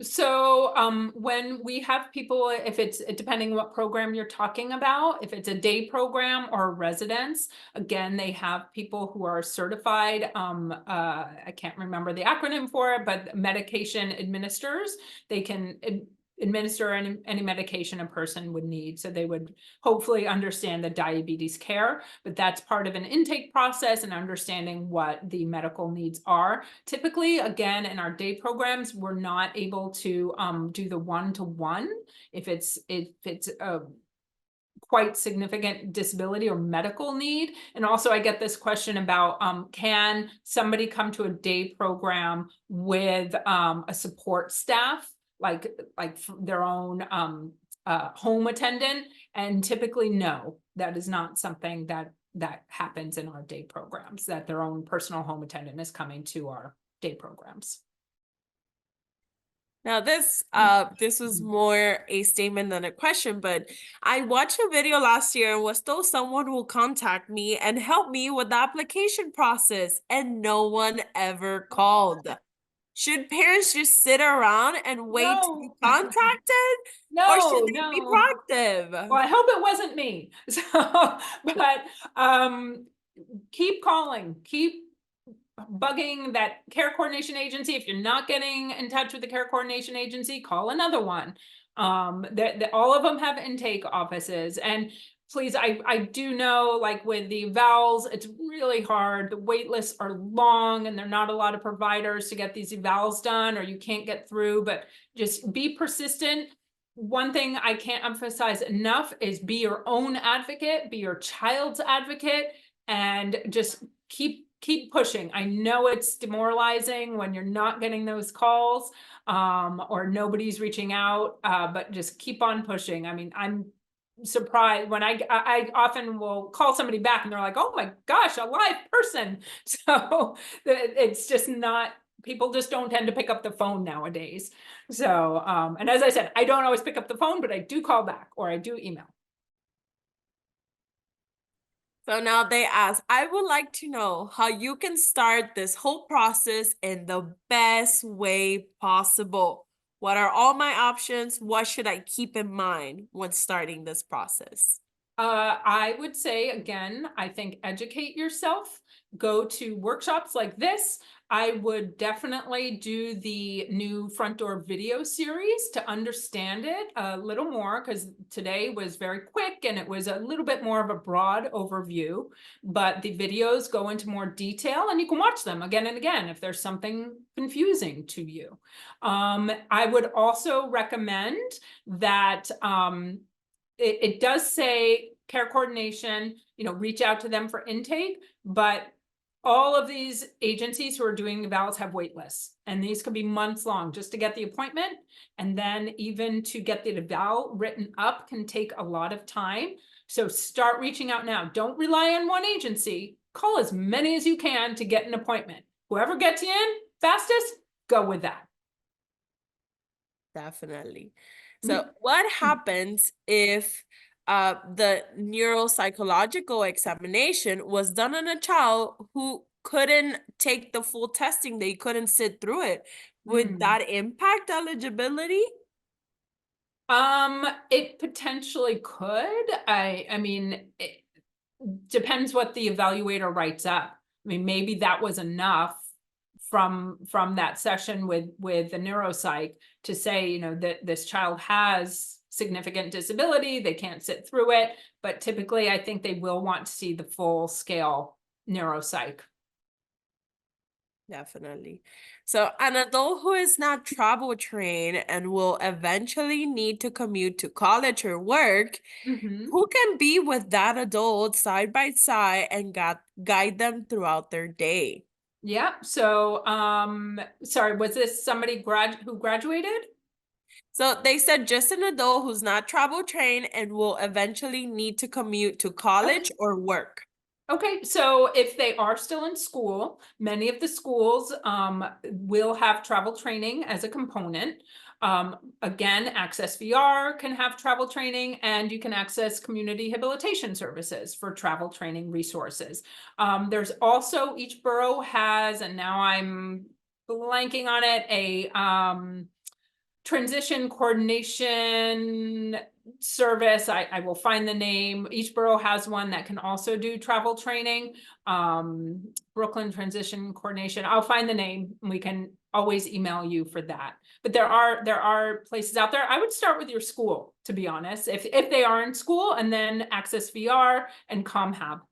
[SPEAKER 2] So when we have people, if it's depending what program you're talking about, if it's a day program or a residence, again, they have people who are certified. I can't remember the acronym for it, but medication administrators, they can administer any medication a person would need. So they would hopefully understand the diabetes care, but that's part of an intake process and understanding what the medical needs are. Typically, again, in our day programs, we're not able to do the one-to-one if it's a quite significant disability or medical need. And also I get this question about, can somebody come to a day program with a support staff, like their own home attendant? And typically, no, that is not something that happens in our day programs, that their own personal home attendant is coming to our day programs.
[SPEAKER 1] Now this was more a statement than a question, but I watched a video last year and was told someone will contact me and help me with the application process, and no one ever called. Should parents just sit around and wait to be
[SPEAKER 2] No,
[SPEAKER 1] contacted, or should
[SPEAKER 2] no,
[SPEAKER 1] they be
[SPEAKER 2] no.
[SPEAKER 1] proactive?
[SPEAKER 2] Well, I hope it wasn't me. So, but keep calling, keep bugging that care coordination agency. If you're not getting in touch with the care coordination agency, call another one. That all of them have intake offices. And please, I do know, like with the evals, it's really hard. The wait lists are long and there are not a lot of providers to get these evals done, or you can't get through, but just be persistent. One thing I can't emphasize enough is be your own advocate, be your child's advocate, and just keep pushing. I know it's demoralizing when you're not getting those calls, or nobody's reaching out, but just keep on pushing. I mean, I'm surprised when I often will call somebody back and they're like, oh my gosh, a live person. So it's just not, people just don't tend to pick up the phone nowadays. So, and as I said, I don't always pick up the phone, but I do call back or I do email.
[SPEAKER 1] So now they ask, I would like to know how you can start this whole process in the best way possible. What are all my options? What should I keep in mind when starting this process?
[SPEAKER 2] I would say, again, I think educate yourself, go to workshops like this. I would definitely do the new front door video series to understand it a little more, because today was very quick and it was a little bit more of a broad overview, but the videos go into more detail and you can watch them again and again if there's something confusing to you. I would also recommend that it does say care coordination, reach out to them for intake, but all of these agencies who are doing evals have wait lists, and these could be months long just to get the appointment. And then even to get the eval written up can take a lot of time. So start reaching out now. Don't rely on one agency. Call as many as you can to get an appointment. Whoever gets you in fastest, go with that.
[SPEAKER 1] Definitely. So what happens if the neuropsychological examination was done on a child who couldn't take the full testing, they couldn't sit through it? Would
[SPEAKER 2] Mm.
[SPEAKER 1] that impact eligibility?
[SPEAKER 2] It potentially could. I mean, it depends what the evaluator writes up. I mean, maybe that was enough from that session with the neuropsych to say, that this child has significant disability, they can't sit through it. But typically, I think they will want to see the full scale neuropsych.
[SPEAKER 1] Definitely. So an adult who is not travel trained and will eventually need to commute to college or work,
[SPEAKER 2] Mhm.
[SPEAKER 1] who can be with that adult side by side and guide them throughout their day?
[SPEAKER 2] Yeah. So, sorry, was this somebody who graduated?
[SPEAKER 1] So they said just an adult who's not travel trained and will eventually need to commute to
[SPEAKER 2] Okay.
[SPEAKER 1] college or work.
[SPEAKER 2] Okay, so if they are still in school, many of the schools will have travel training as a component. Again, Access VR can have travel training, and you can access community habilitation services for travel training resources. There's also, each borough has, and now I'm blanking on it, a transition coordination service. I will find the name. Each borough has one that can also do travel training. Brooklyn Transition Coordination. I'll find the name. We can always email you for that. But there are places out there. I would start with your school, to be honest, if they are in school, and then Access VR and ComHab.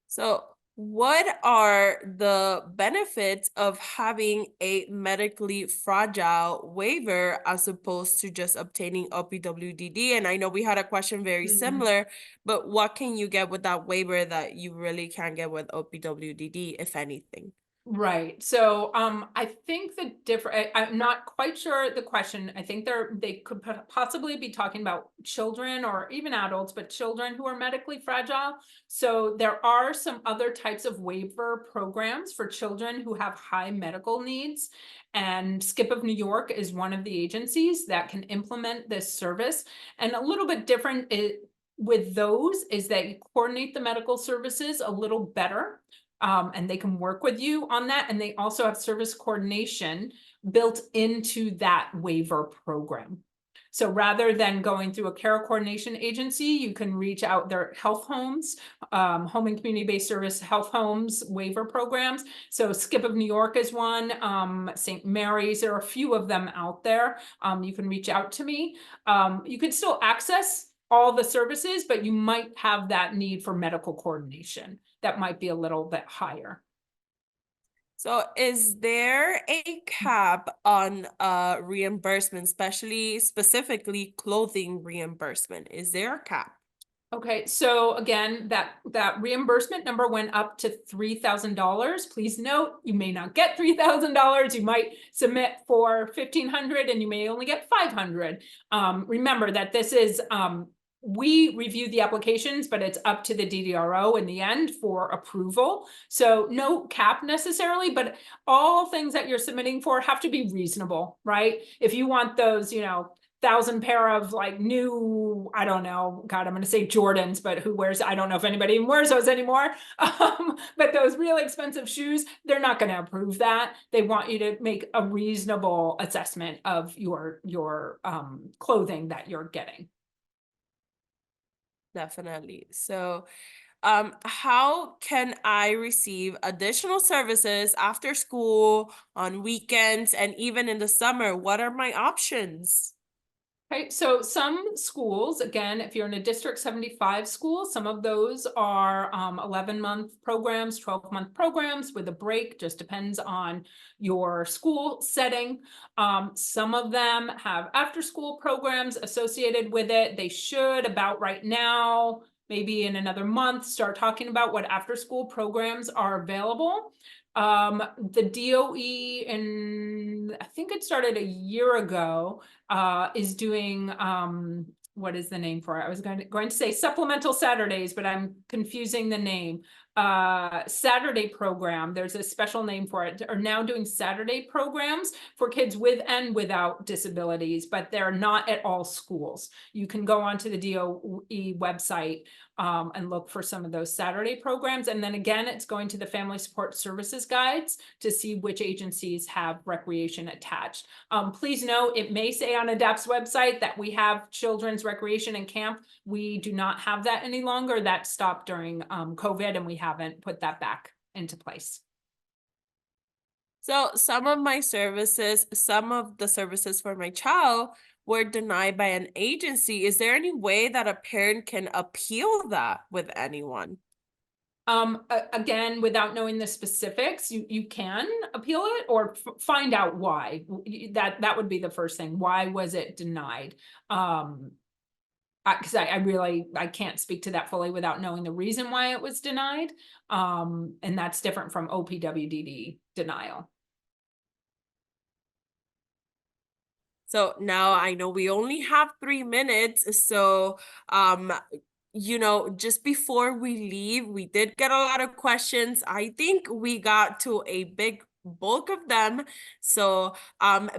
[SPEAKER 1] So what are the benefits of having a medically fragile waiver as opposed to just obtaining OPWDD? And I know we had a question very similar, but what can you get with that waiver that you really can't get with OPWDD, if anything?
[SPEAKER 2] Right. So I think the different I'm not quite sure the question. I think they could possibly be talking about children or even adults, but children who are medically fragile. So there are some other types of waiver programs for children who have high medical needs. And Skip of New York is one of the agencies that can implement this service. And a little bit different with those is that you coordinate the medical services a little better, and they can work with you on that. And they also have service coordination built into that waiver program. So rather than going through a care coordination agency, you can reach out their health homes, home and community-based service health homes waiver programs. So Skip of New York is one, St. Mary's, there are a few of them out there. You can reach out to me. You can still access all the services, but you might have that need for medical coordination that might be a little bit higher.
[SPEAKER 1] So is there a cap on reimbursement, especially specifically clothing reimbursement? Is there a cap?
[SPEAKER 2] Okay, so again, that reimbursement number went up to $3,000. Please note, you may not get $3,000. You might submit for 1,500 and you may only get 500. Remember that this is we review the applications, but it's up to the DDRO in the end for approval. So no cap necessarily, but all things that you're submitting for have to be reasonable, right? If you want those, 1,000 pair of like new, I don't know, God, I'm going to say Jordans, but who wears, I don't know if anybody even wears those anymore. But those really expensive shoes, they're not going to approve that. They want you to make a reasonable assessment of your clothing that you're getting.
[SPEAKER 1] Definitely. So, how can I receive additional services after school, on weekends, and even in the summer? What are my options?
[SPEAKER 2] Okay, so some schools, again, if you're in a District 75 school, some of those are 11-month programs, 12-month programs with a break, just depends on your school setting. Some of them have after-school programs associated with it. They should, about right now, maybe in another month, start talking about what after-school programs are available. The DOE, and I think it started a year ago, is doing what is the name for it? I was going to say supplemental Saturdays, but I'm confusing the name. Saturday program, there's a special name for it, are now doing Saturday programs for kids with and without disabilities, but they're not at all schools. You can go onto the DOE website and look for some of those Saturday programs. And then again, it's going to the Family Support Services guides to see which agencies have recreation attached. Please note, it may say on ADAPT's website that we have children's recreation and camp. We do not have that any longer. That stopped during COVID, and we haven't put that back into place.
[SPEAKER 1] So some of the services for my child were denied by an agency. Is there any way that a parent can appeal that with anyone?
[SPEAKER 2] Again, without knowing the specifics, you can appeal it or find out why. That would be the first thing. Why was it denied? Because I really can't speak to that fully without knowing the reason why it was denied. And that's different from OPWDD denial.
[SPEAKER 1] So now I know we only have 3 minutes. So, just before we leave, we did get a lot of questions. I think we got to a big bulk of them. So,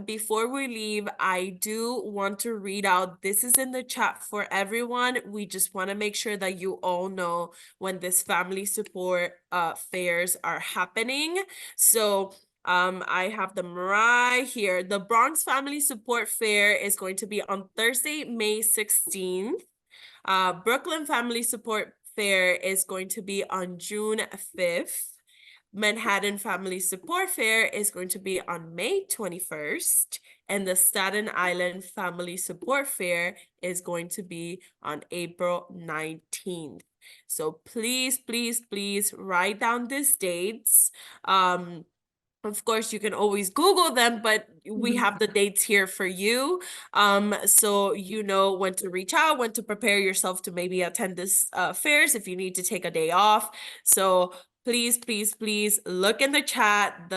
[SPEAKER 1] before we leave, I do want to read out, this is in the chat for everyone. We just want to make sure that you all know when this family support fairs are happening. So, I have them right here. The Bronx Family Support Fair is going to be on Thursday, May 16th. Brooklyn Family Support Fair is going to be on June 5th. Manhattan Family Support Fair is going to be on May 21st. And the Staten Island Family Support Fair is going to be on April 19th. So please, please, please write down these dates. Of course, you can always Google them, but we have the dates here for you. So you know when to reach out, when to prepare yourself to maybe attend this fairs if you need to take a day off. So please, please, please look in the chat.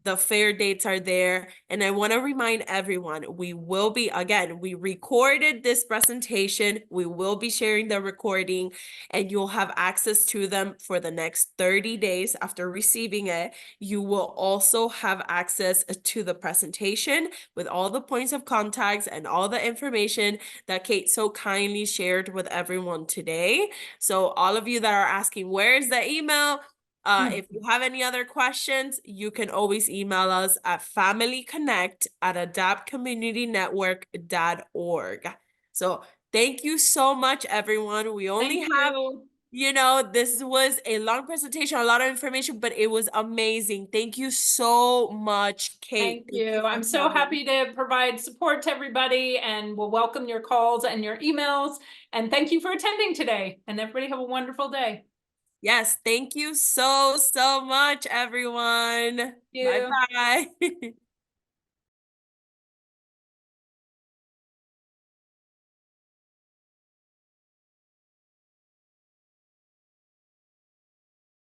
[SPEAKER 1] The fair dates are there. And I want to remind everyone, we will be, again, we recorded this presentation. We will be sharing the recording and you'll have access to them for the next 30 days after receiving it. You will also have access to the presentation with all the points of contacts and all the information that Kate so kindly shared with everyone today. So all of you that are asking, where's the email? If you have any other questions, you can always email us at familyconnect@adaptcommunitynetwork.org. So thank you so much, everyone. We only
[SPEAKER 2] Thank
[SPEAKER 1] have,
[SPEAKER 2] you.
[SPEAKER 1] this was a long presentation, a lot of information, but it was amazing. Thank you so much, Kate.
[SPEAKER 2] Thank
[SPEAKER 1] Thank you
[SPEAKER 2] you.
[SPEAKER 1] for
[SPEAKER 2] I'm so
[SPEAKER 1] coming.
[SPEAKER 2] happy to provide support to everybody and we'll welcome your calls and your emails. And thank you for attending today. And everybody have a wonderful day.
[SPEAKER 1] Yes, thank you so, so much, everyone.
[SPEAKER 2] Thank you.
[SPEAKER 1] Bye-bye.